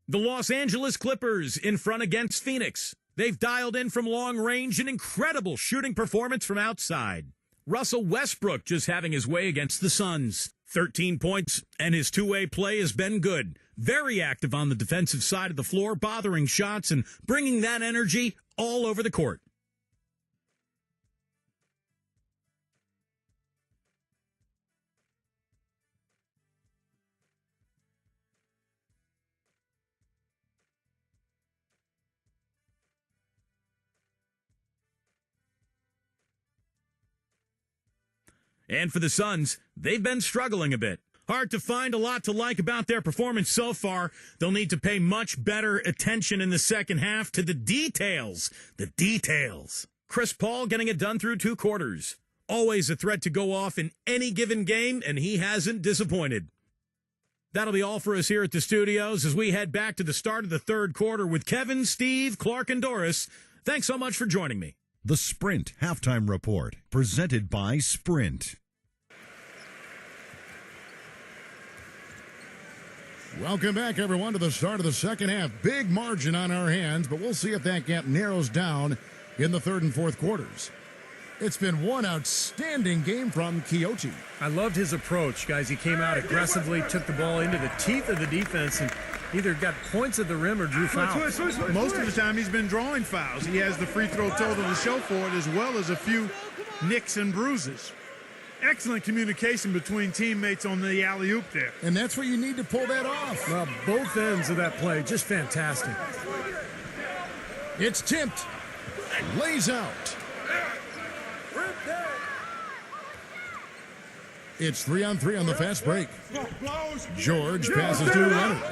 The Los Angeles Clippers in front against Phoenix. They've dialed in from long range an incredible shooting performance from outside. Russell Westbrook just having his way against the Suns. 13 points, and his two-way play has been good. Very active on the defensive side of the floor, bothering shots and bringing that energy all over the court. And for the Suns, they've been struggling a bit. Hard to find a lot to like about their performance so far. They'll need to pay much better attention in the second half to the details. The details. Chris Paul getting it done through 2 quarters. Always a threat to go off in any given game, and he hasn't disappointed. That'll be all for us here at the studios as we head back to the start of the third quarter with Kevin, Steve, Clark, and Doris. Thanks so much for joining me. The Sprint Halftime Report, presented by Sprint. Welcome back, everyone, to the start of the second half. Big margin on our hands, but we'll see if that gap narrows down in the third and fourth quarters. It's been one outstanding game from Quixote. I loved his approach, guys. He came out aggressively, took the ball into the teeth of the defense, and either got points at the rim or drew fouls. Most of the time he's been drawing fouls. He has the free throw total to show for it, as well as a few nicks and bruises. Excellent communication between teammates on the alley-oop there. And that's where you need to pull that off. Well, both ends of that play, just fantastic. It's tipped. Lays out. It's 3-on-3 on the fast break. George passes to Leonard.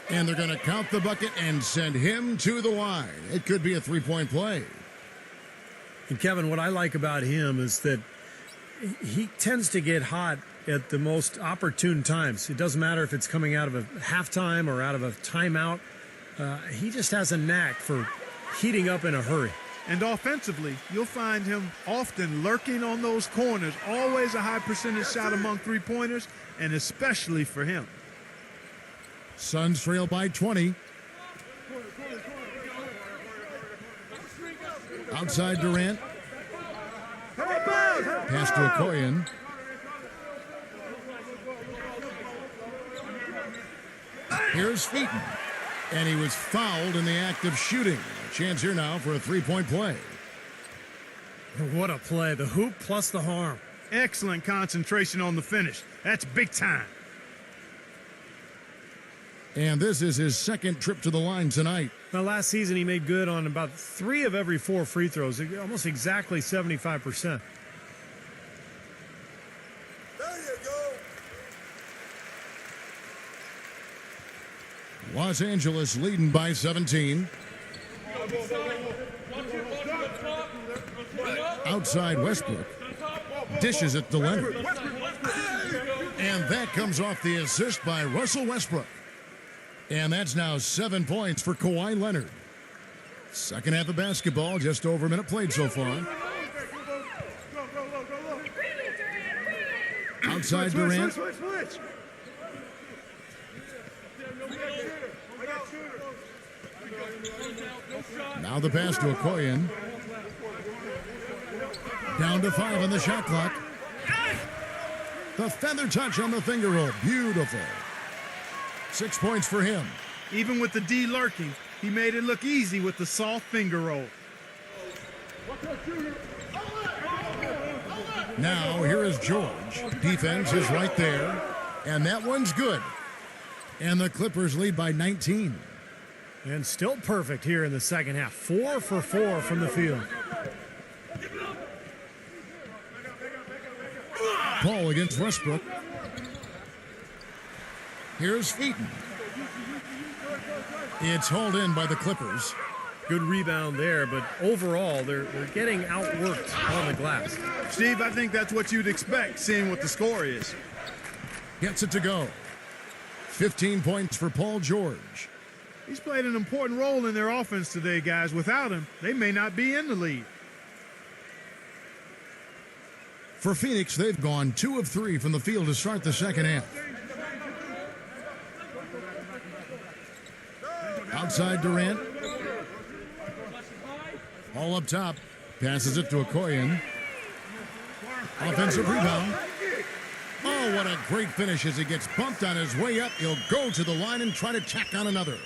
And they're going to count the bucket and send him to the line. It could be a three-point play. And Kevin, what I like about him is that he tends to get hot at the most opportune times. It doesn't matter if it's coming out of a halftime or out of a timeout. He just has a knack for heating up in a hurry. And offensively, you'll find him often lurking on those corners, always a high percentage shot among three-pointers, and especially for him. Suns trail by 20. Outside Durant. Pass to Okoye. Here's Featon. And he was fouled in the act of shooting. A chance here now for a three-point play. What a play. The hoop plus the harm. Excellent concentration on the finish. That's big time. And this is his second trip to the line tonight. Now, last season he made good on about 3 of every 4 free throws, almost exactly 75%. Los Angeles leading by 17. Outside Westbrook. Dishes it to Leonard. And that comes off the assist by Russell Westbrook. And that's now 7 points for Kawhi Leonard. Second half of basketball, just over a minute played so far. Outside Durant. Now the pass to Okoye. Down to 5 on the shot clock. The feather touch on the finger roll. Beautiful. 6 points for him. Even with the D lurking, he made it look easy with the soft finger roll. Now here is George. Defense is right there. And that one's good. And the Clippers lead by 19. And still perfect here in the second half. 4 for 4 from the field. Paul against Westbrook. Here's Featon. It's hauled in by the Clippers. Good rebound there, but overall, they're getting outworked on the glass. Steve, I think that's what you'd expect, seeing what the score is. Gets it to go. 15 points for Paul George. He's played an important role in their offense today, guys. Without him, they may not be in the lead. For Phoenix, they've gone 2 of 3 from the field to start the second half. Outside Durant. All up top. Passes it to Okoye. Offensive rebound. Oh, what a great finish as he gets bumped on his way up. He'll go to the line and try to tack on another.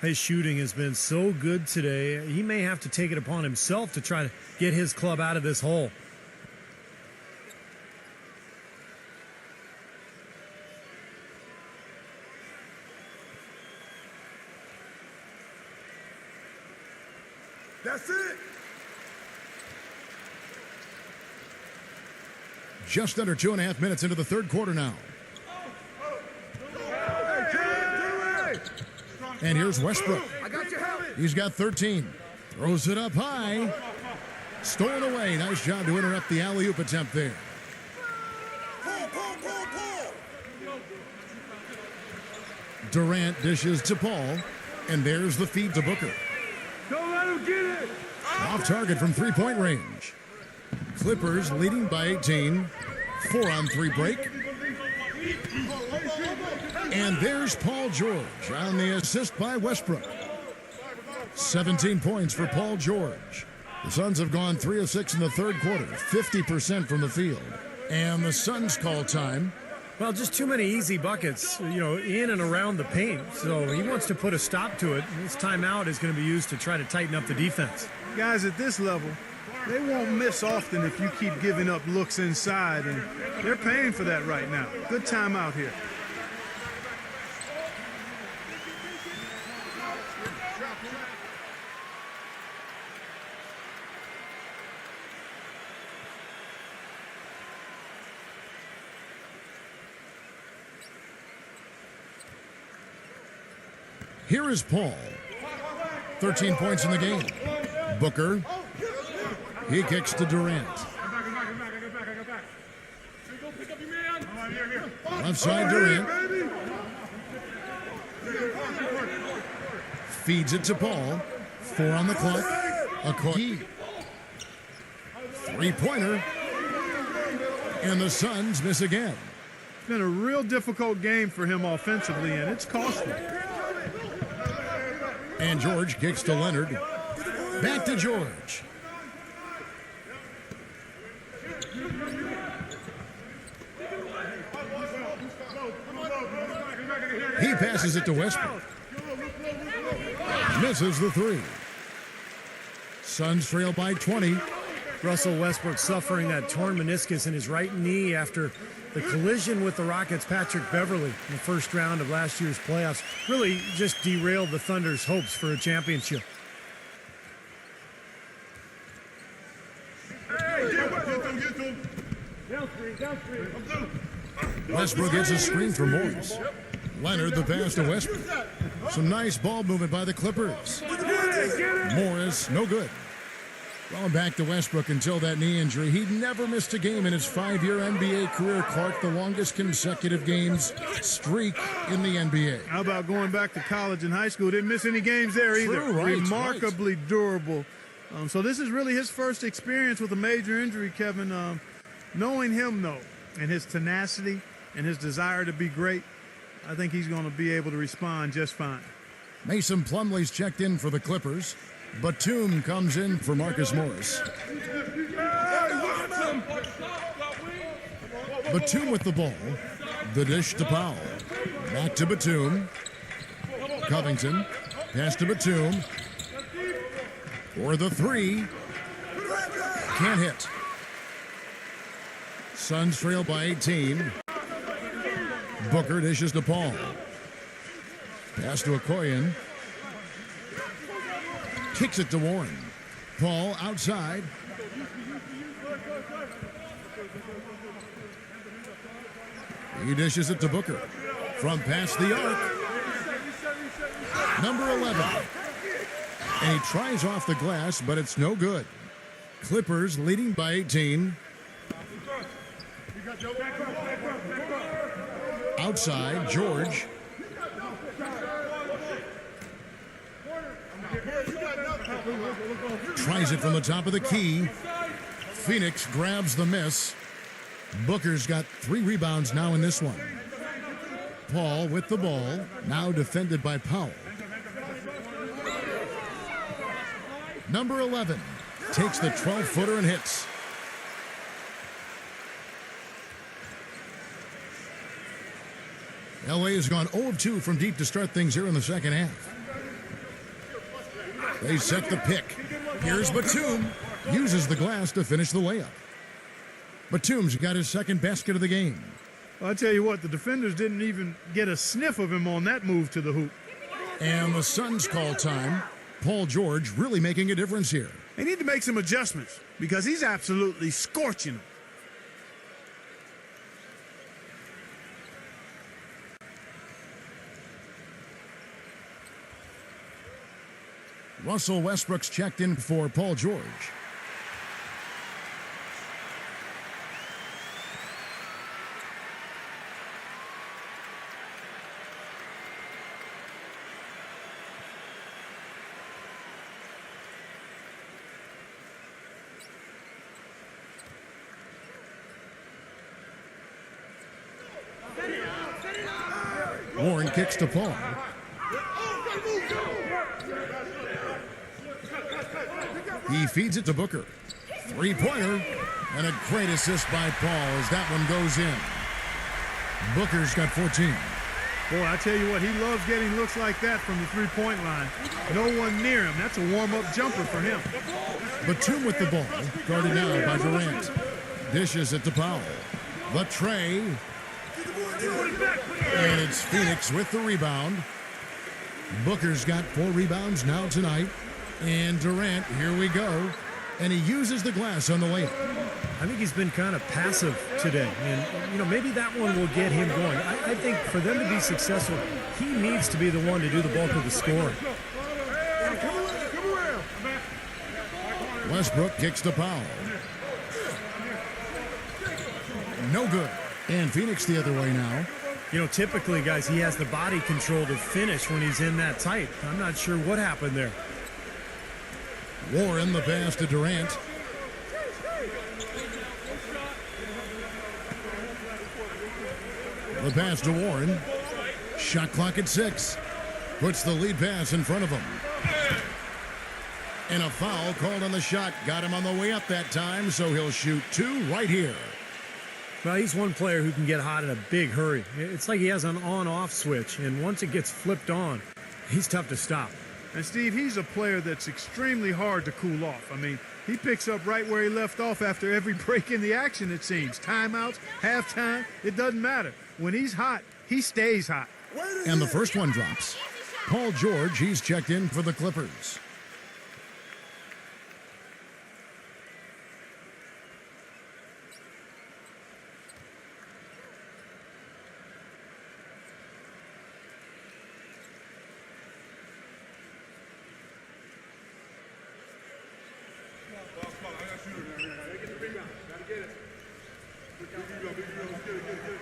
His shooting has been so good today. He may have to take it upon himself to try to get his club out of this hole. That's it. Just under 2.5 minutes into the third quarter now. And here's Westbrook. He's got 13. Throws it up high. Stolen away. Nice job to interrupt the alley-oop attempt there. Durant dishes to Paul. And there's the feed to Booker. Don't let him get it. Off target from three-point range. Clippers leading by 18. 4-on-3 break. And there's Paul George on the assist by Westbrook. 17 points for Paul George. The Suns have gone 3 of 6 in the third quarter, 50% from the field. And the Suns call time. Well, just too many easy buckets, in and around the paint. So he wants to put a stop to it. This timeout is going to be used to try to tighten up the defense. Guys, at this level, they won't miss often if you keep giving up looks inside, and they're paying for that right now. Good timeout here. Here is Paul. 13 points in the game. Booker. He kicks to Durant. Left side Durant. feeds it to Paul. 4 on the clock. Okoye. Three-pointer. And the Suns miss again. It's been a real difficult game for him offensively, and it's costly. And George kicks to Leonard. Back to George. He passes it to Westbrook. Misses the three. Suns trail by 20. Russell Westbrook suffering that torn meniscus in his right knee after the collision with the Rockets' Patrick Beverly in the first round of last year's playoffs. Really just derailed the Thunder's hopes for a championship. Westbrook gets a screen from Morris. Leonard the pass to Westbrook. Some nice ball movement by the Clippers. Morris, no good. Well, back to Westbrook until that knee injury. He never missed a game in his 5-year NBA career. Clark, the longest consecutive games streak in the NBA. How about going back to college and high school? Didn't miss any games there either. True, right, Remarkably durable. So this is really his first experience with a major injury, Kevin. Knowing him, though, and his tenacity and his desire to be great, I think he's going to be able to respond just fine. Mason Plumlee's checked in for the Clippers. Batum comes in for Marcus Morris. Batum with the ball. The dish to Powell. Back to Batum. Covington. Pass to Batum. For the three. Can't hit. Suns trail by 18. Booker dishes to Paul. Pass to Okoye. Kicks it to Warren. Paul outside. He dishes it to Booker. From past the arc. Number 11. And he tries off the glass, but it's no good. Clippers leading by 18. Outside, George. Tries it from the top of the key. Phoenix grabs the miss. Booker's got 3 rebounds now in this one. Paul with the ball, now defended by Powell. Number 11 takes the 12-footer and hits. LA has gone 0 of 2 from deep to start things here in the second half. They set the pick. Here's Batum. Uses the glass to finish the layup. Batum's got his second basket of the game. Well, I'll tell you what, the defenders didn't even get a sniff of him on that move to the hoop. And the Suns call time. Paul George really making a difference here. They need to make some adjustments because he's absolutely scorching them. Russell Westbrook's checked in for Paul George. Warren kicks to Paul. He feeds it to Booker. 3-pointer. And a great assist by Paul as that one goes in. Booker's got 14. Boy, I tell you what, he loves getting looks like that from the three-point line. No one near him. That's a warm-up jumper for him. Batum with the ball. Guarded now by Durant. Dishes it to Powell. The tray. And it's Phoenix with the rebound. Booker's got 4 rebounds now tonight. And Durant, here we go. And he uses the glass on the layup. I think he's been kind of passive today. And, maybe that one will get him going. I think for them to be successful, he needs to be the one to do the bulk of the scoring. Westbrook kicks to Powell. No good. And Phoenix the other way now. You know, typically, guys, he has the body control to finish when he's in that tight. I'm not sure what happened there. Warren, the pass to Durant. The pass to Warren. Shot clock at 6. Puts the lead pass in front of him. And a foul called on the shot. Got him on the way up that time, so he'll shoot 2 right here. Well, he's one player who can get hot in a big hurry. It's like he has an on-off switch, and once it gets flipped on, he's tough to stop. And, Steve, he's a player that's extremely hard to cool off. I mean, he picks up right where he left off after every break in the action, it seems. Timeouts, halftime, it doesn't matter. When he's hot, he stays hot. And the first one drops. Paul George, he's checked in for the Clippers.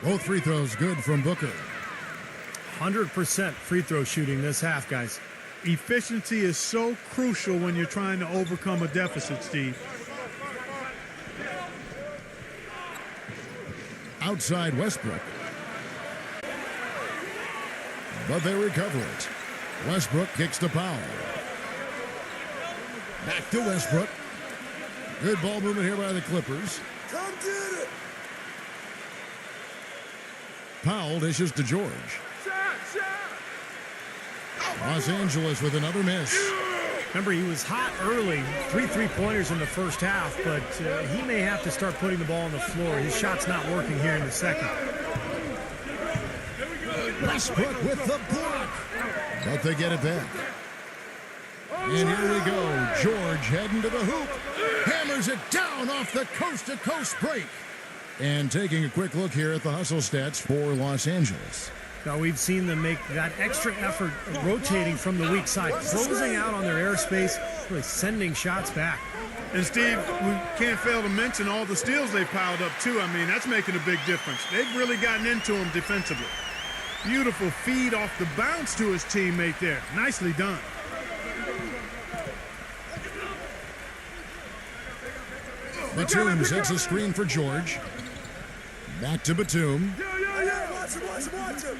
Both free throws good from Booker. 100% free throw shooting this half, guys. Efficiency is so crucial when you're trying to overcome a deficit, Steve. Outside Westbrook. But they recover it. Westbrook kicks to Powell. Back to Westbrook. Good ball movement here by the Clippers. Come get it. Powell dishes to George. Los Angeles with another miss. Remember, he was hot early, 3 3-pointers in the first half, but he may have to start putting the ball on the floor. His shot's not working here in the second. Westbrook with the block. But they get it back. And here we go. George heading to the hoop. Hammers it down off the coast-to-coast break. And taking a quick look here at the hustle stats for Los Angeles. Now, we've seen them make that extra effort rotating from the weak side, closing out on their airspace, really sending shots back. And, Steve, we can't fail to mention all the steals they piled up, too. I mean, that's making a big difference. They've really gotten into him defensively. Beautiful feed off the bounce to his teammate there. Nicely done. Batum sets a screen for George. Back to Batum. Watch him.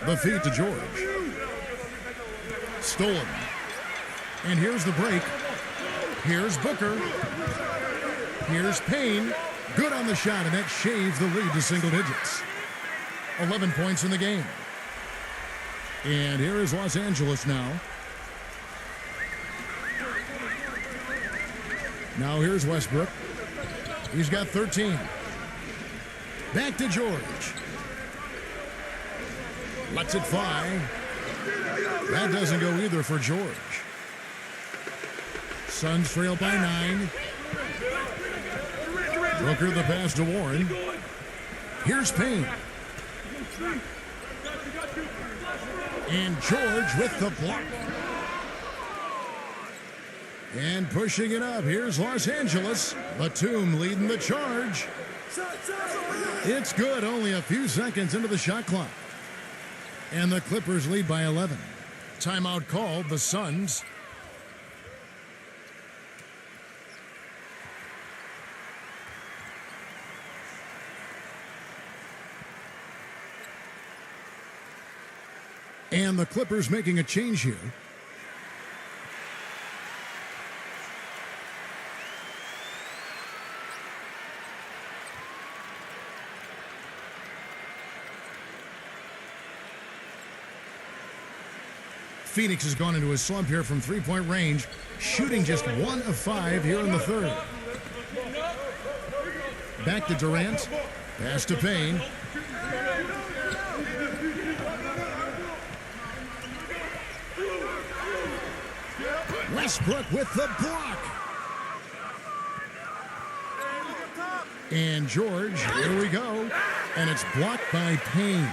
The feed to George. Stolen. And here's the break. Here's Booker. Here's Payne. Good on the shot, and that shaves the lead to single digits. 11 points in the game. And here is Los Angeles now. Now here's Westbrook. He's got 13. Back to George. Lets it fly. That doesn't go either for George. Suns trail by 9. Booker the pass to Warren. Here's Payne. And George with the block. And pushing it up, here's Los Angeles. Batum leading the charge. It's good, only a few seconds into the shot clock. And the Clippers lead by 11. Timeout called, the Suns. And the Clippers making a change here. Phoenix has gone into a slump here from three-point range, shooting just 1 of 5 here in the third. Back to Durant. Pass to Payne. Westbrook with the block. And George, here we go. And it's blocked by Payne.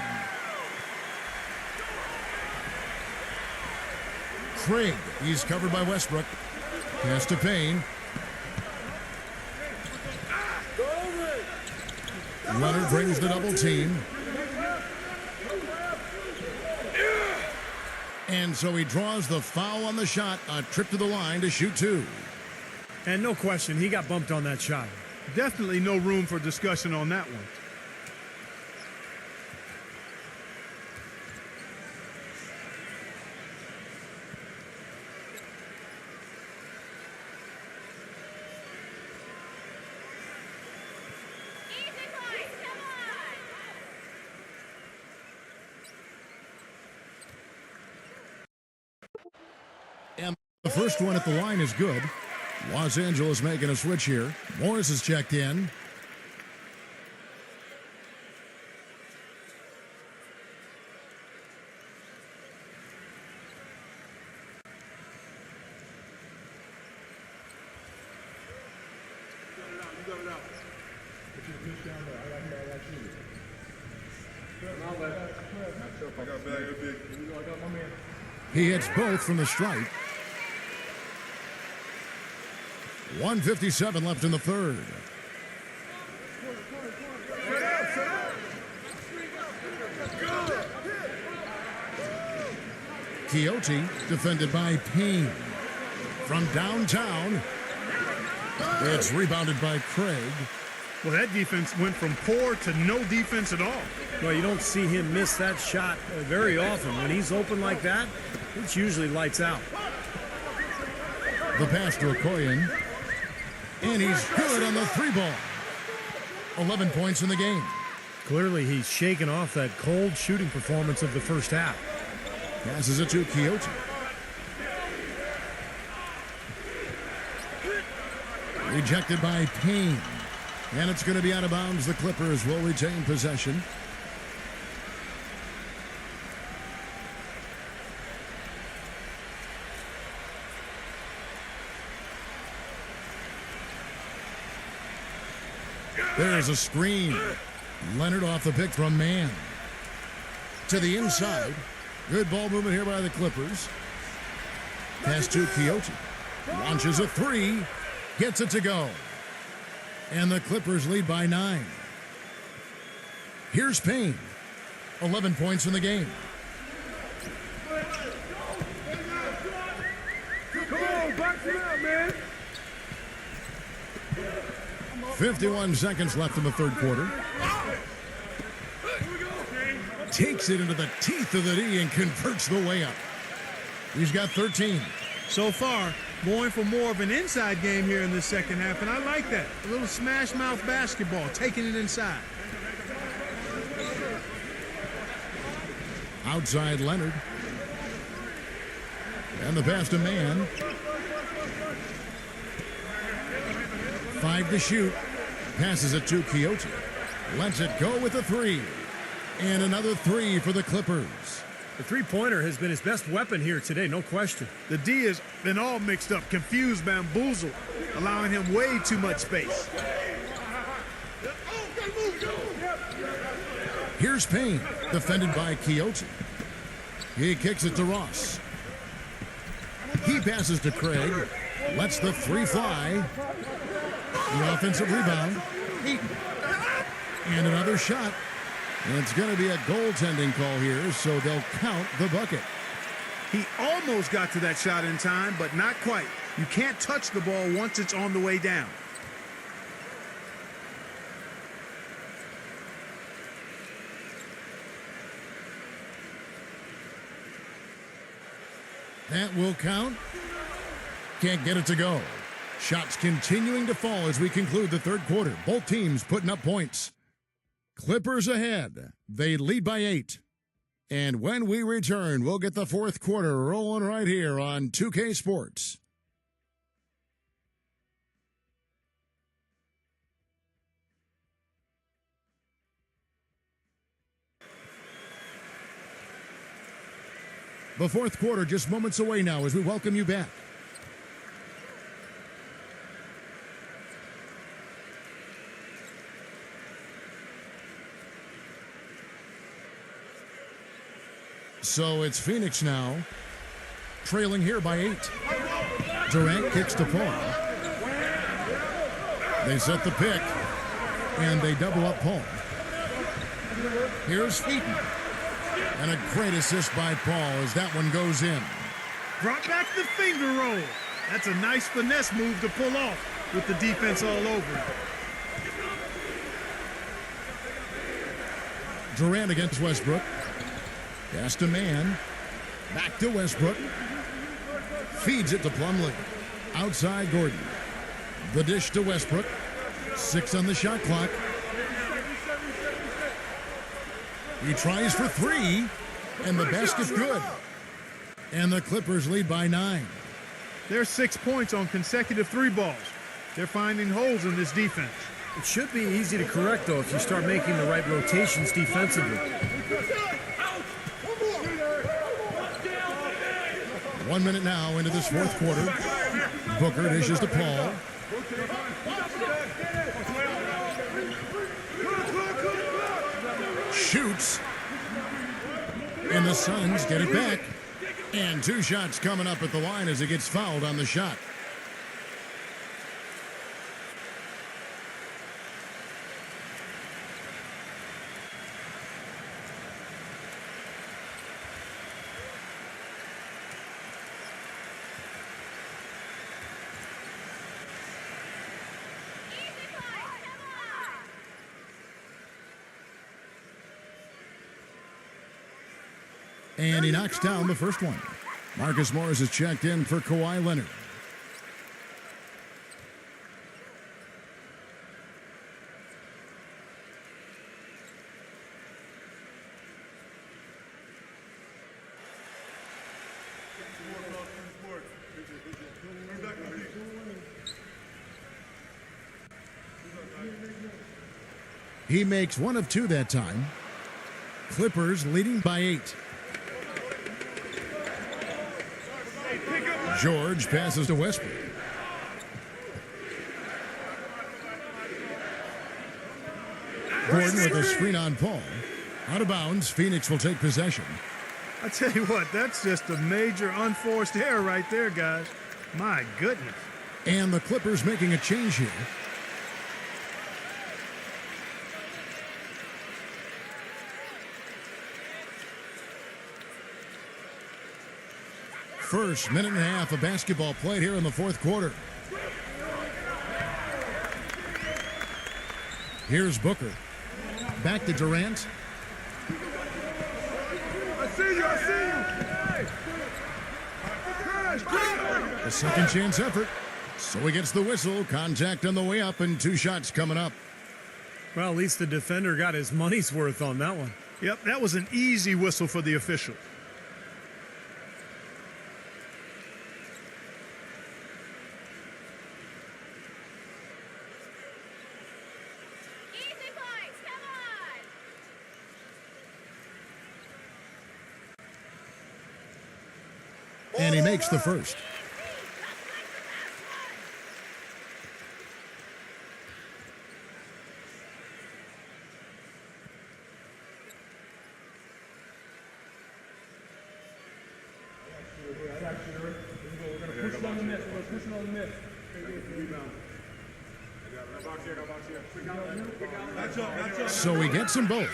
Craig, he's covered by Westbrook. Pass to Payne. Leonard brings the double team. And so he draws the foul on the shot, a trip to the line to shoot two. And no question, he got bumped on that shot. Definitely no room for discussion on that one. And the first one at the line is good. Los Angeles making a switch here. Morris is checked in. He hits both from the stripe. 1:57 left in the third. Quixote defended by Payne. From downtown, it's rebounded by Craig. Well, that defense went from poor to no defense at all. Well, you don't see him miss that shot very often. When he's open like that, it's usually lights out. The pass to Okoye. And he's good on the three ball. 11 points in the game. Clearly, he's shaken off that cold shooting performance of the first half. Passes it to Quixote. Rejected by Payne. And it's going to be out of bounds. The Clippers will retain possession. There's a screen. Leonard off the pick from Mann. To the inside. Good ball movement here by the Clippers. Pass to Quixote. Launches a three. Gets it to go. And the Clippers lead by 9. Here's Payne. 11 points in the game. Come on, box it out, man. 51 seconds left in the third quarter. Takes it into the teeth of the D and converts the layup. He's got 13. So far, going for more of an inside game here in the second half, and I like that. A little smash mouth basketball, taking it inside. Outside Leonard. And the pass to Mann. 5 to shoot. Passes it to Quixote. Lets it go with a three. And another three for the Clippers. The three-pointer has been his best weapon here today, no question. The D has been all mixed up, confused, bamboozled, allowing him way too much space. Here's Payne, defended by Quixote. He kicks it to Ross. He passes to Craig. Lets the three fly. The offensive rebound. And another shot. And it's going to be a goaltending call here, so they'll count the bucket. He almost got to that shot in time, but not quite. You can't touch the ball once it's on the way down. That will count. Can't get it to go. Shots continuing to fall as we conclude the third quarter. Both teams putting up points. Clippers ahead. They lead by 8. And when we return, we'll get the fourth quarter rolling right here on 2K Sports. The fourth quarter just moments away now as we welcome you back. So it's Phoenix now, trailing here by 8. Durant kicks to Paul. They set the pick. And they double up Paul. Here's Eaton. And a great assist by Paul as that one goes in. Brought back the finger roll. That's a nice finesse move to pull off with the defense all over it. Durant against Westbrook. Pass to man. Back to Westbrook. Feeds it to Plumlee. Outside Gordon. The dish to Westbrook. 6 on the shot clock. He tries for 3. And the basket's good. And the Clippers lead by 9. There's 6 points on consecutive 3 balls. They're finding holes in this defense. It should be easy to correct, though, if you start making the right rotations defensively. 1 minute now into this fourth quarter. Booker dishes to Paul. Shoots. And the Suns get it back. And 2 shots coming up at the line as he gets fouled on the shot. And he knocks down the first one. Marcus Morris is checked in for Kawhi Leonard. He makes 1 of 2 that time. Clippers leading by 8. George passes to Westbrook. Gordon with a screen on Paul. Out of bounds, Phoenix will take possession. I tell you what, that's just a major unforced error right there, guys. My goodness. And the Clippers making a change here. First minute and a half of basketball played here in the fourth quarter. Here's Booker. Back to Durant. I see you. A second chance effort. So he gets the whistle. Contact on the way up and 2 shots coming up. Well, at least the defender got his money's worth on that one. Yep, that was an easy whistle for the official. And he makes the first. So he gets them both.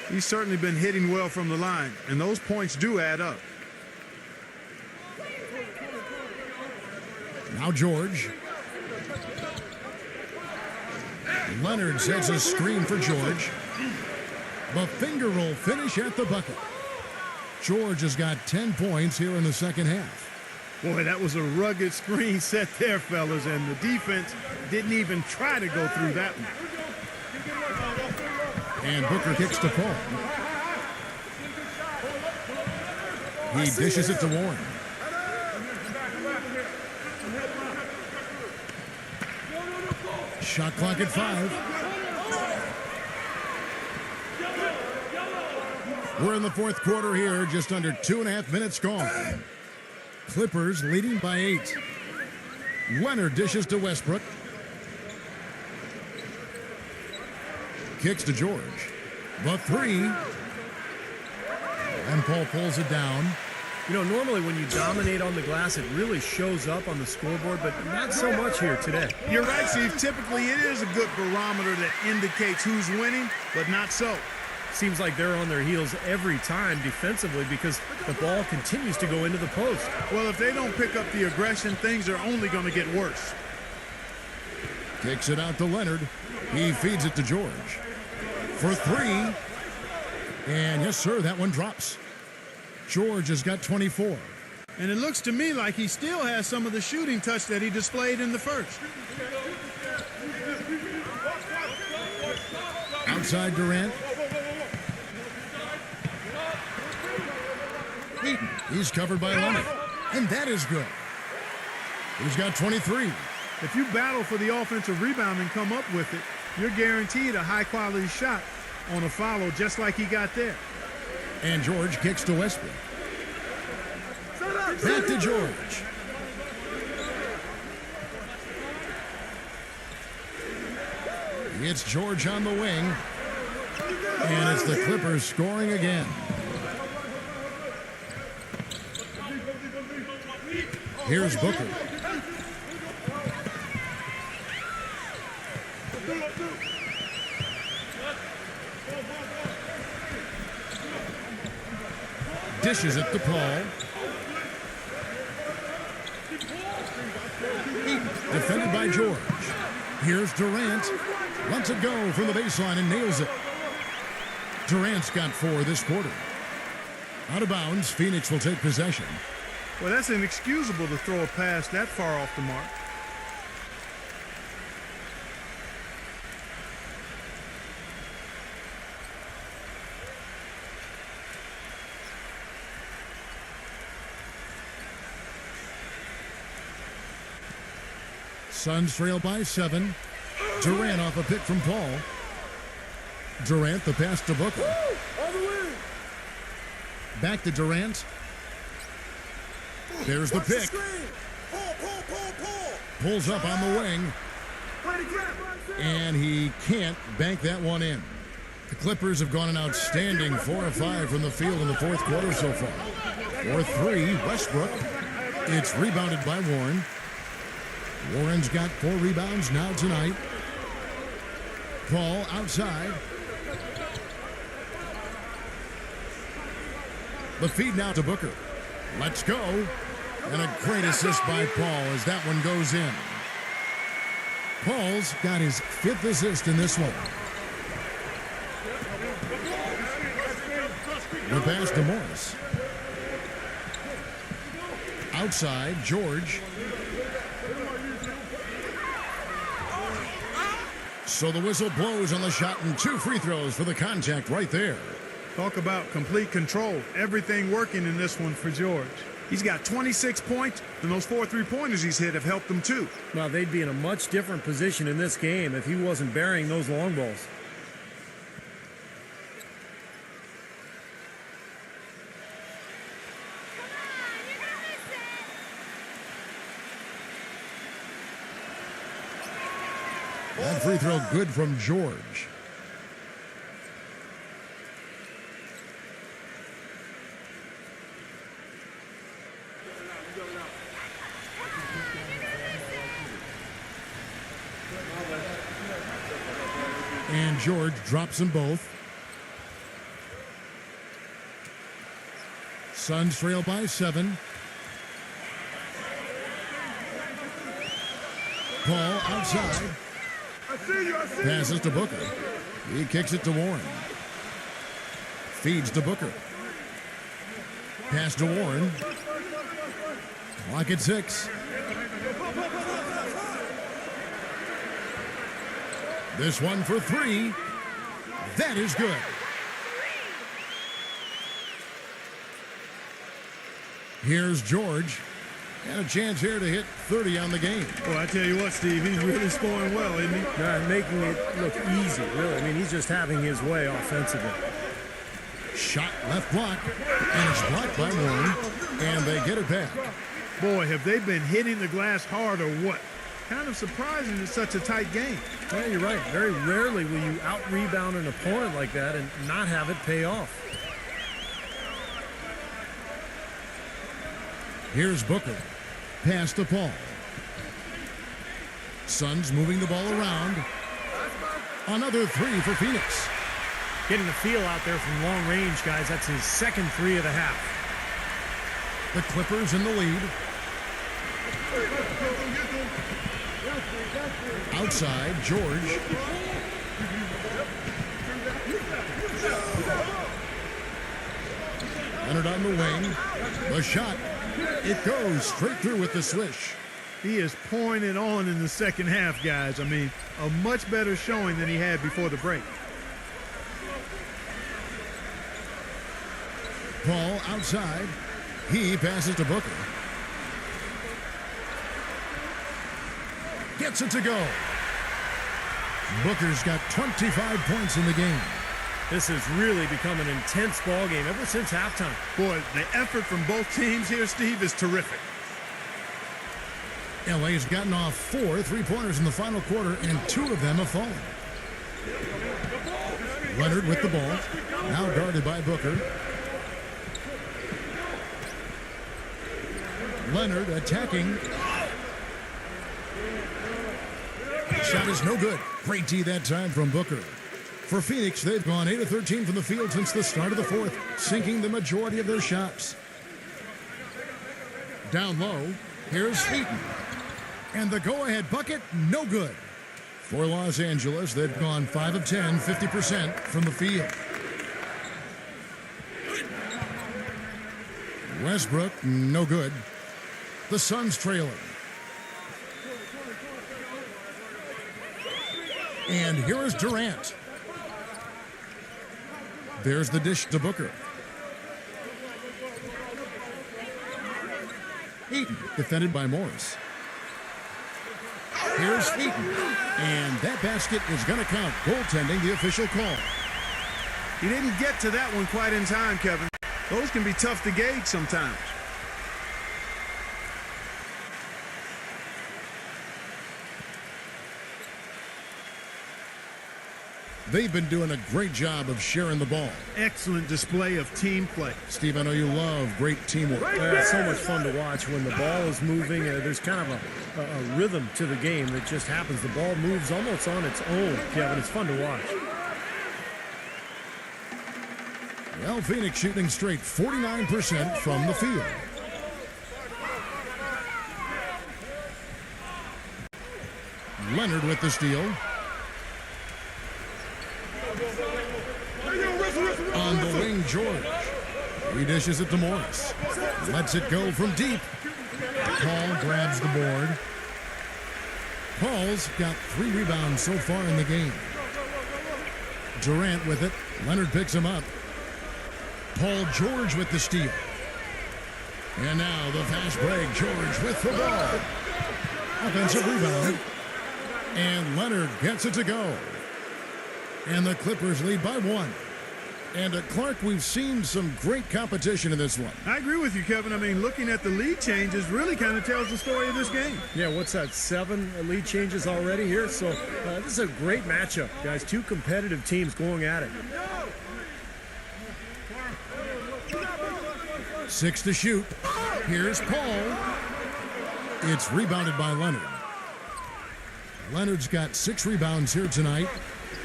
He's certainly been hitting well from the line, and those points do add up. Now George. Leonard sets a screen for George. The finger roll finish at the bucket. George has got 10 points here in the second half. Boy, that was a rugged screen set there, fellas, and the defense didn't even try to go through that one. And Booker kicks to Paul. He dishes it to Warren. Shot clock at 5. We're in the fourth quarter here, just under 2.5 minutes gone. Clippers leading by 8. Leonard dishes to Westbrook. Kicks to George. The 3. And Paul pulls it down. You know, normally when you dominate on the glass, it really shows up on the scoreboard, but not so much here today. You're right, Steve. Typically, it is a good barometer that indicates who's winning, but not so. Seems like they're on their heels every time defensively because the ball continues to go into the post. Well, if they don't pick up the aggression, things are only going to get worse. Kicks it out to Leonard. He feeds it to George. For three. And yes, sir, that one drops. George has got 24. And it looks to me like he still has some of the shooting touch that he displayed in the first. Outside Durant. He's covered by Leonard. And that is good. He's got 23. If you battle for the offensive rebound and come up with it, you're guaranteed a high-quality shot on a follow just like he got there. And George kicks to Westbrook. Back to George. It's George on the wing. And it's the Clippers scoring again. Here's Booker. Dishes it to Paul. Defended by George. Here's Durant. Lets it go from the baseline and nails it. Durant's got 4 this quarter. Out of bounds, Phoenix will take possession. Well, that's inexcusable to throw a pass that far off the mark. Suns trail by 7. Durant off a pick from Paul. Durant, the pass to Booker. Back to Durant. There's the pick. Pulls up on the wing. And he can't bank that one in. The Clippers have gone an outstanding 4 of 5 from the field in the fourth quarter so far. 4-3, Westbrook. It's rebounded by Warren. Warren's got 4 rebounds now tonight. Paul outside. The feed now to Booker. Let's go. And a great assist by Paul as that one goes in. Paul's got his 5th assist in this one. The pass to Morris. Outside, George. So the whistle blows on the shot and 2 free throws for the contact right there. Talk about complete control. Everything working in this one for George. He's got 26 points, and those 4 3-pointers he's hit have helped him too. Well, they'd be in a much different position in this game if he wasn't burying those long balls. That free throw good from George. And George drops them both. Suns trail by 7. Paul outside. Passes to Booker. He kicks it to Warren. Feeds to Booker. Pass to Warren. Clock at 6. This one for 3. That is good. Here's George. And a chance here to hit 30 on the game. Well, I tell you what, Steve, he's really scoring well, isn't he? Making it look easy, really. I mean, he's just having his way offensively. Shot left block, and it's blocked by Warren, and they get it back. Boy, have they been hitting the glass hard or what? Kind of surprising in such a tight game. Yeah, you're right. Very rarely will you out-rebound an opponent like that and not have it pay off. Here's Booker. Pass to Paul. Suns moving the ball around. Another three for Phoenix. Getting the feel out there from long range, guys. That's his second three of the half. The Clippers in the lead. Outside, George. Leonard on the wing. The shot. It goes straight through with the swish. He is pouring it on in the second half, guys. I mean, a much better showing than he had before the break. Paul outside. He passes to Booker. Gets it to go. Booker's got 25 points in the game. This has really become an intense ball game ever since halftime. Boy, the effort from both teams here, Steve, is terrific. LA's gotten off 4 3-pointers in the final quarter, and 2 of them have fallen. Leonard with the ball. Now guarded by Booker. Leonard attacking. Shot is no good. Great D that time from Booker. For Phoenix, they've gone 8 of 13 from the field since the start of the fourth, sinking the majority of their shots. Down low, here's Heaton. And the go-ahead bucket, no good. For Los Angeles, they've gone 5 of 10, 50% from the field. Westbrook, no good. The Suns trailing. And here is Durant. There's the dish to Booker. Heaton, defended by Morris. Here's Heaton. And that basket is going to count. Goaltending, the official call. He didn't get to that one quite in time, Kevin. Those can be tough to gauge sometimes. They've been doing a great job of sharing the ball. Excellent display of team play. Steve, I know you love great teamwork. It's so much fun to watch when the ball is moving. There's kind of a rhythm to the game that just happens. The ball moves almost on its own, Kevin. It's fun to watch. Well, Phoenix shooting straight 49% from the field. Leonard with the steal. On the wing, George. He dishes it to Morris. Lets it go from deep. Paul grabs the board. Paul's got 3 rebounds so far in the game. Durant with it. Leonard picks him up. Paul George with the steal. And now the fast break. George with the ball. Offensive rebound. And Leonard gets it to go. And the Clippers lead by 1. And Clark, we've seen some great competition in this one. I agree with you, Kevin. I mean, looking at the lead changes really kind of tells the story of this game. Yeah, what's that, 7 lead changes already here? So this is a great matchup, guys. 2 competitive teams going at it. 6 to shoot. Here's Paul. It's rebounded by Leonard. Leonard's got 6 rebounds here tonight.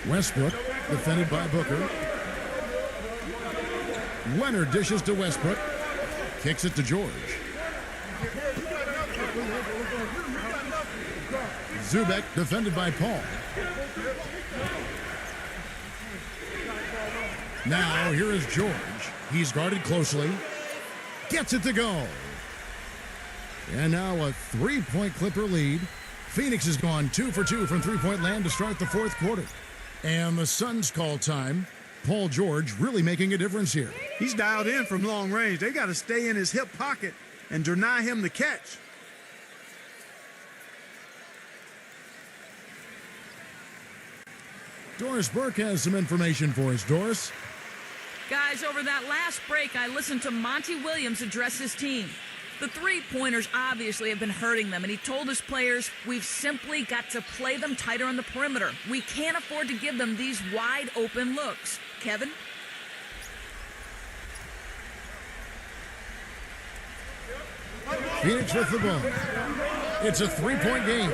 Westbrook, defended by Booker. Leonard dishes to Westbrook. Kicks it to George. Zubek, defended by Paul. Now, here is George. He's guarded closely. Gets it to go. And now a 3-point Clipper lead. Phoenix has gone 2 for 2 from three-point land to start the fourth quarter. And the Suns call time. Paul George really making a difference here. He's dialed in from long range. They got to stay in his hip pocket and deny him the catch. Doris Burke has some information for us. Doris? Guys, over that last break, I listened to Monty Williams address his team. The three-pointers obviously have been hurting them, and he told his players, we've simply got to play them tighter on the perimeter. We can't afford to give them these wide-open looks. Kevin? Phoenix with the ball. It's a three-point game.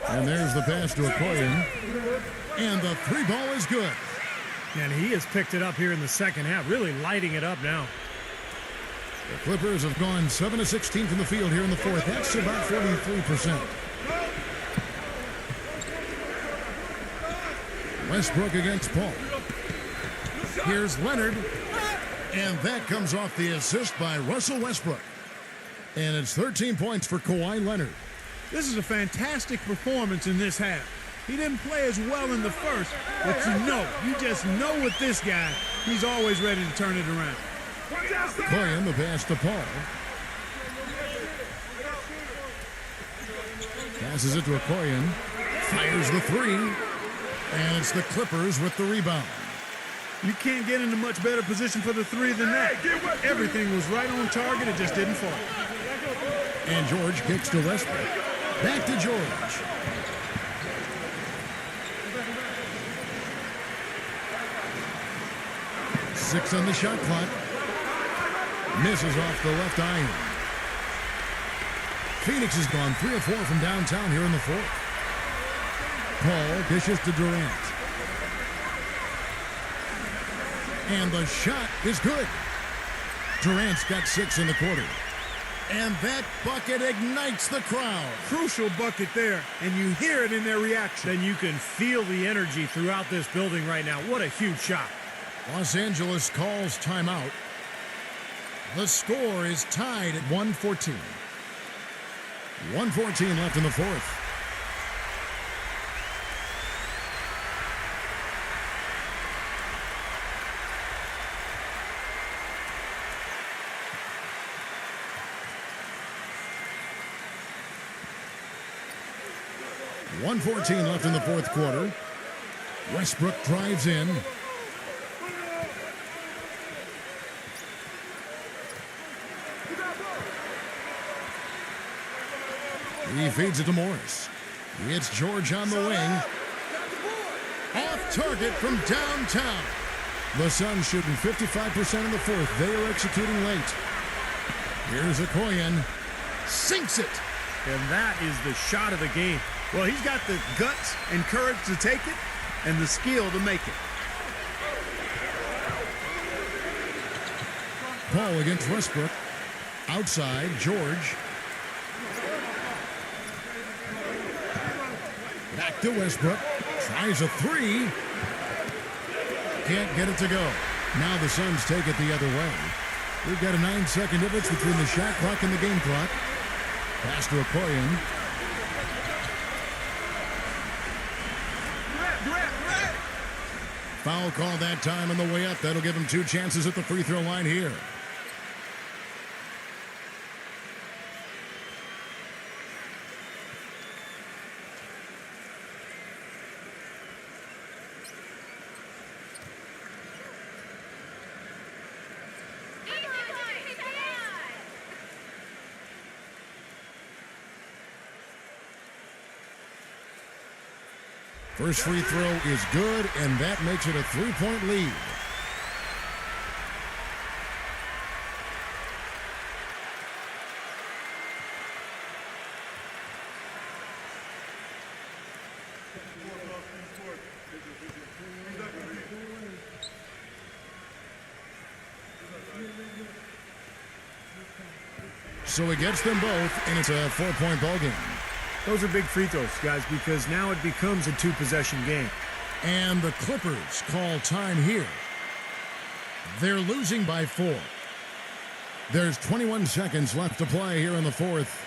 And there's the pass to Okoye. And the three ball is good. And he has picked it up here in the second half, really lighting it up now. The Clippers have gone 7 of 16 from the field here in the fourth. That's about 43%. Westbrook against Paul. Here's Leonard. And that comes off the assist by Russell Westbrook. And it's 13 points for Kawhi Leonard. This is a fantastic performance in this half. He didn't play as well in the first, but you just know with this guy, he's always ready to turn it around. Koyen, the pass to Paul. Passes it to Okoye. Fires the three. And it's the Clippers with the rebound. You can't get into much better position for the three than that. Everything was right on target, it just didn't fall. And George kicks to Westbrook. Back to George. Six on the shot clock. Misses off the left iron. Phoenix has gone 3 of 4 from downtown here in the fourth. Paul dishes to Durant. And the shot is good. Durant's got 6 in the quarter. And that bucket ignites the crowd. Crucial bucket there, and you hear it in their reaction. And you can feel the energy throughout this building right now. What a huge shot. Los Angeles calls timeout. The score is tied at 114. 1:14 left in the fourth. .114 left in the fourth quarter. Westbrook drives in. He feeds it to Morris. It's George on the wing. Off target from downtown. The Suns shooting 55% in the fourth. They are executing late. Here's Okoye. Sinks it. And that is the shot of the game. Well, he's got the guts and courage to take it and the skill to make it. Paul against Westbrook. Outside, George. Back to Westbrook. Tries a three. Can't get it to go. Now the Suns take it the other way. We've got a 9-second difference between the shot clock and the game clock. Pass to Okoye. Foul call that time on the way up. That'll give him 2 chances at the free throw line here. First free throw is good, and that makes it a 3-point lead. So he gets them both, and it's a 4-point ball game. Those are big free throws, guys, because now it becomes a 2-possession game. And the Clippers call time here. They're losing by 4. There's 21 seconds left to play here in the fourth.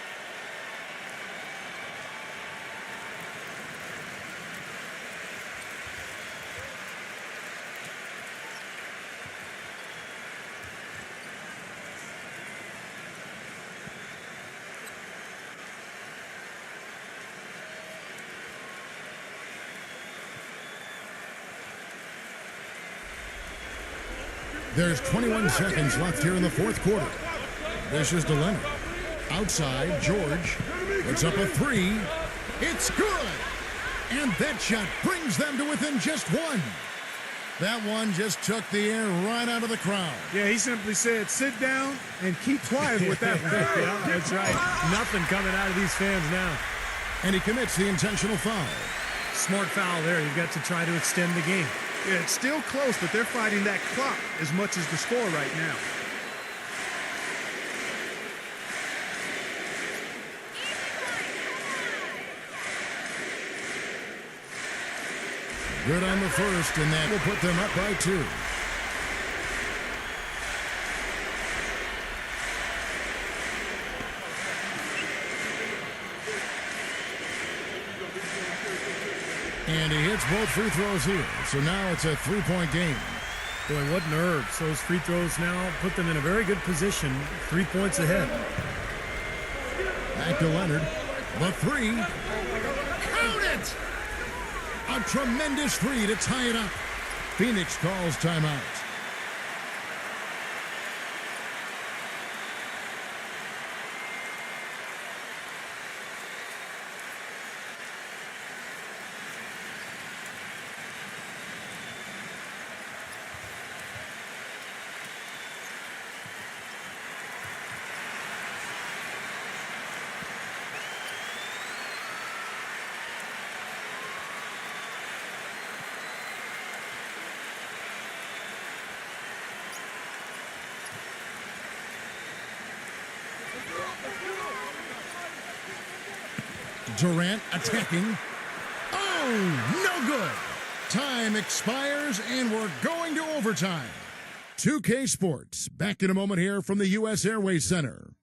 There's 21 seconds left here in the fourth quarter. This is to Leonard. Outside, George puts up a three. It's good! And that shot brings them to within just 1. That one just took the air right out of the crowd. Yeah, he simply said, sit down and keep quiet with that one. Yeah, that's right. Nothing coming out of these fans now. And he commits the intentional foul. Smart foul there. You've got to try to extend the game. Yeah, it's still close, but they're fighting that clock as much as the score right now. Good on the first, and that will put them up by 2. And he hits both free throws here. So now it's a 3-point game. Boy, what nerves. Those free throws now put them in a very good position. 3 points ahead. Back to Leonard. The 3. Count it! A tremendous 3 to tie it up. Phoenix calls timeout. Durant attacking. Oh, no good. Time expires, and we're going to overtime. 2K Sports, back in a moment here from the U.S. Airways Center.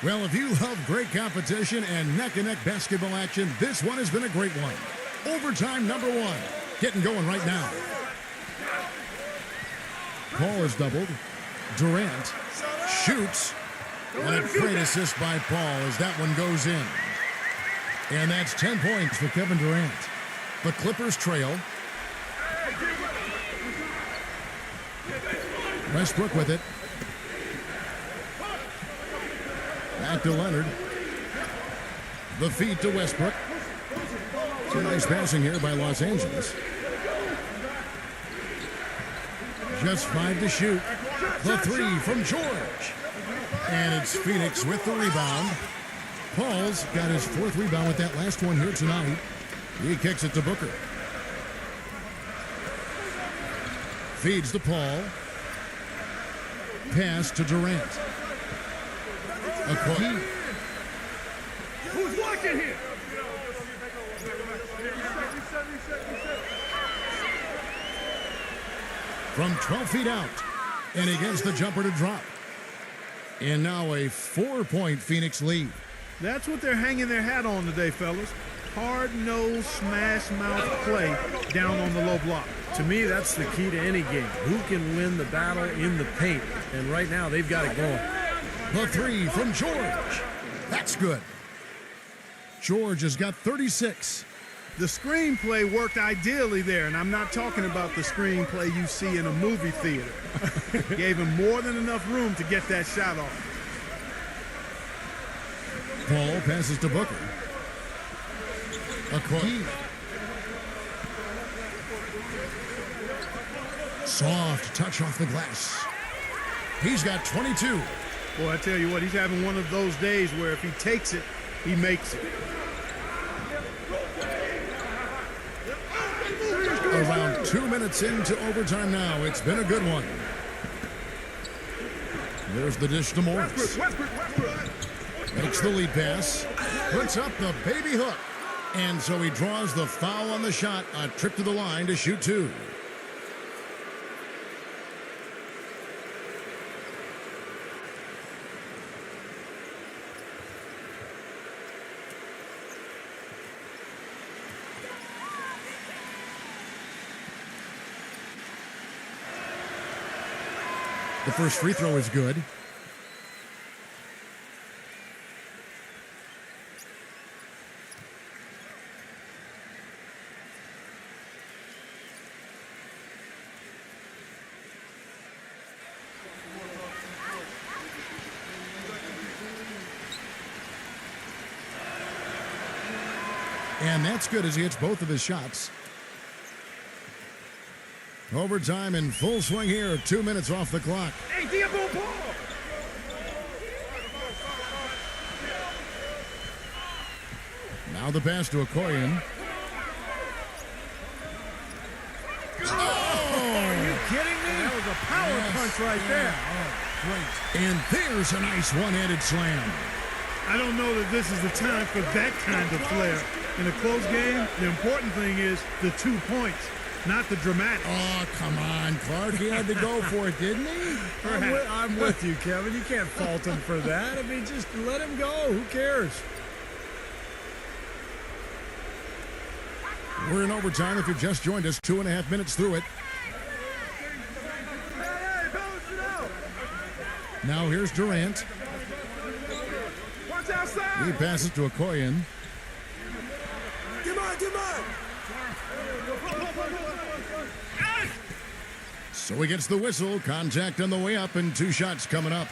Well, if you love great competition and neck-and-neck basketball action, this one has been a great one. Overtime number 1. Getting going right now. Paul is doubled. Durant shoots. And a great assist by Paul as that one goes in. And that's 10 points for Kevin Durant. The Clippers trail. Westbrook with it. Back to Leonard. The feed to Westbrook. It's a nice passing here by Los Angeles. Just 5 to shoot. The 3 from George. And it's Phoenix with the rebound. Paul's got his 4th rebound with that last one here tonight. He kicks it to Booker. Feeds to Paul. Pass to Durant. Who's watching here? From 12 feet out. And he gets the jumper to drop. And now a 4-point Phoenix lead. That's what they're hanging their hat on today, fellas. Hard-nosed, smash-mouth play down on the low block. To me, that's the key to any game. Who can win the battle in the paint? And right now, they've got it going. The 3 from George. That's good. George has got 36. The screenplay worked ideally there, and I'm not talking about the screenplay you see in a movie theater. Gave him more than enough room to get that shot off. Paul passes to Booker. Soft touch off the glass. He's got 22. Boy, I tell you what, he's having one of those days where if he takes it, he makes it. Around 2 minutes into overtime now. It's been a good one. There's the dish to Morris. Makes the lead pass. Puts up the baby hook. And so he draws the foul on the shot. A trip to the line to shoot 2. The first free throw is good. And that's good as he hits both of his shots. Overtime in full swing here. 2 minutes off the clock. Hey, Diabo Paul! Now the pass to Okoye. Are you kidding me? That was a power punch right there. Oh, great. And there's a nice one-handed slam. I don't know that this is the time for that kind of flair. In a close game, the important thing is the 2 points, not the dramatic. Oh, come on, Clark. He had to go for it, didn't he? I'm with you, Kevin. You can't fault him for that. I mean, just let him go. Who cares? We're in overtime. If you've just joined us, 2.5 minutes through it. Now here's Durant. Watch outside! He passes to Okoye. Come on, come on! So he gets the whistle. Contact on the way up and 2 shots coming up.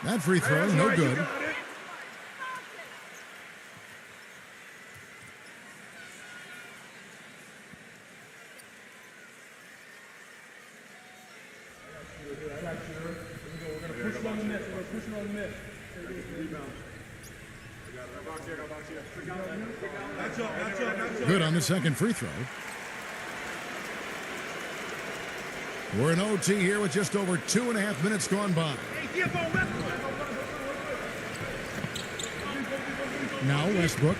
That free throw, no good. Good on the second free throw. We're in OT here with just over 2.5 minutes gone by. Now Westbrook.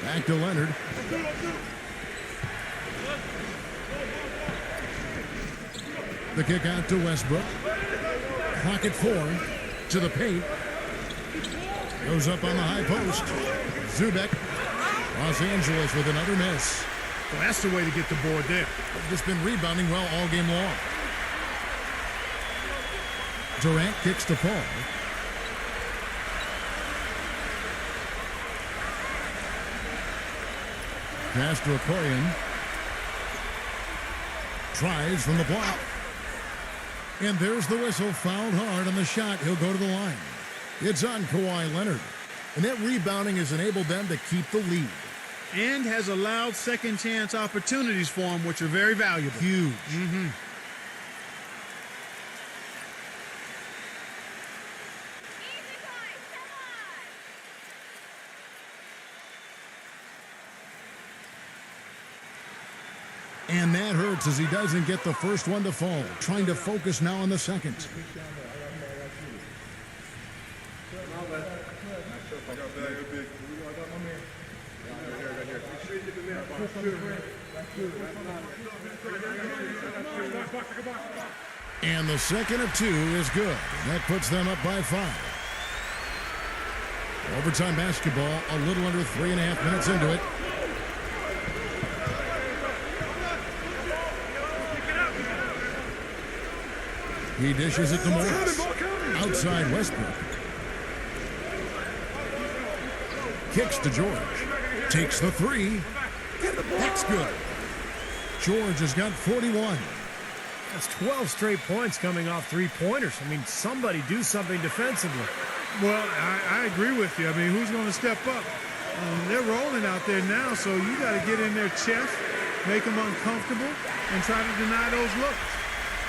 Back to Leonard. The kick out to Westbrook. Clock at 4. To the paint. Goes up on the high post. Zubek. Los Angeles with another miss. Well, that's the way to get the board there. They've just been rebounding well all game long. Durant kicks to Paul. Pass to Okoye. Tries from the block. And there's the whistle. Fouled hard on the shot. He'll go to the line. It's on Kawhi Leonard. And that rebounding has enabled them to keep the lead. And has allowed second chance opportunities for him, which are very valuable. Huge. Mm-hmm. And that hurts as he doesn't get the first one to fall. Trying to focus now on the second. And the second of 2 is good. That puts them up by 5. Overtime basketball, a little under 3.5 minutes into it. He dishes it to Morris. Outside Westbrook. Kicks to George. Takes the 3. That's good. George has got 41. That's 12 straight points coming off 3-pointers. I mean, somebody do something defensively. Well, I agree with you. I mean, who's going to step up? They're rolling out there now, so you got to get in their chest, make them uncomfortable, and try to deny those looks.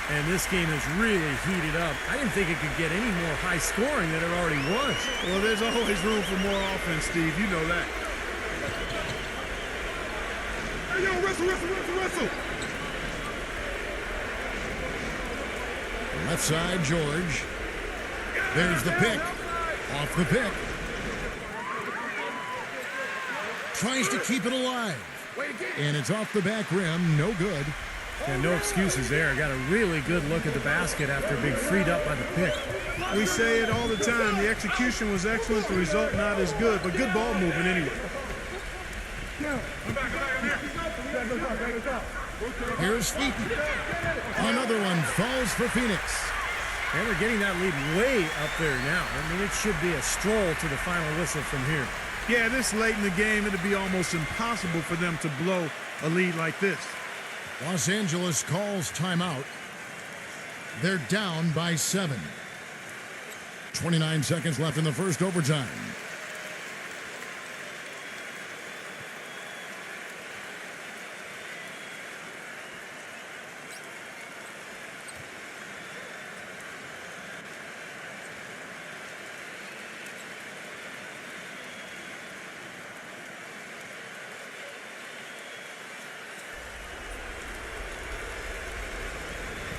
And this game has really heated up. I didn't think it could get any more high scoring than it already was. Well, there's always room for more offense, Steve. You know that. Hey, yo, wrestle! Left side, George. There's the pick. Off the pick. Tries to keep it alive. And it's off the back rim. No good. Yeah, no excuses there. Got a really good look at the basket after being freed up by the pick. We say it all the time. The execution was excellent, the result not as good, but good ball movement anyway. Here's Eaton. Another one falls for Phoenix. And they're getting that lead way up there now. I mean, it should be a stroll to the final whistle from here. Yeah, this late in the game, it'd be almost impossible for them to blow a lead like this. Los Angeles calls timeout. They're down by 7. 29 seconds left in the first overtime.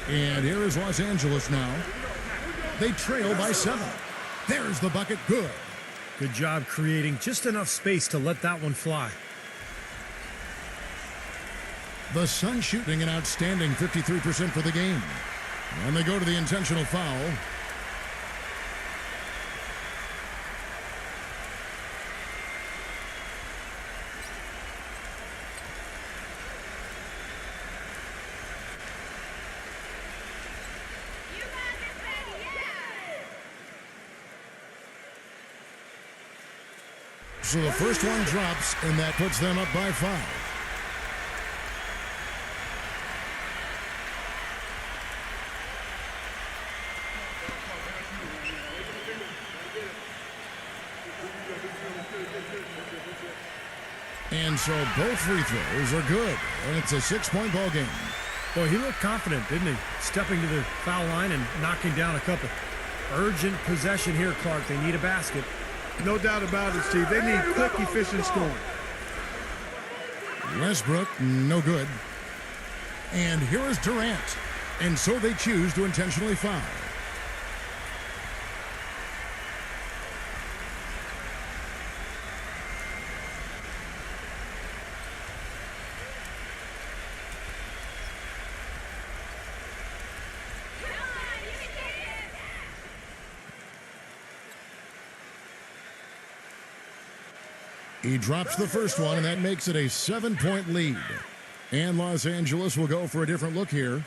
And here is Los Angeles now. They trail by 7. There's the bucket. Good. Good job creating just enough space to let that one fly. The Suns shooting an outstanding 53% for the game. And they go to the intentional foul. So the first one drops, and that puts them up by 5. And so both free throws are good, and it's a 6-point ball game. Boy, he looked confident, didn't he? Stepping to the foul line and knocking down a couple. Urgent possession here, Clark. They need a basket. No doubt about it, Steve. They need quick, efficient scoring. Westbrook, no good. And here is Durant. And so they choose to intentionally foul. He drops the first one, and that makes it a 7-point lead. And Los Angeles will go for a different look here.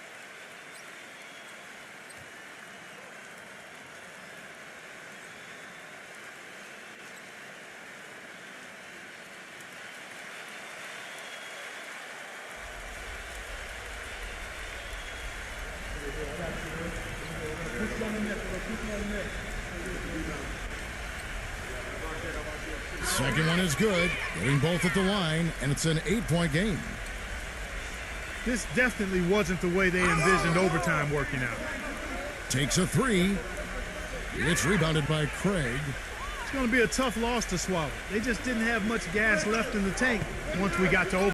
Second one is good, getting both at the line, and it's an 8-point game. This definitely wasn't the way they envisioned overtime working out. Takes a 3. It's rebounded by Craig. It's going to be a tough loss to swallow. They just didn't have much gas left in the tank once we got to overtime.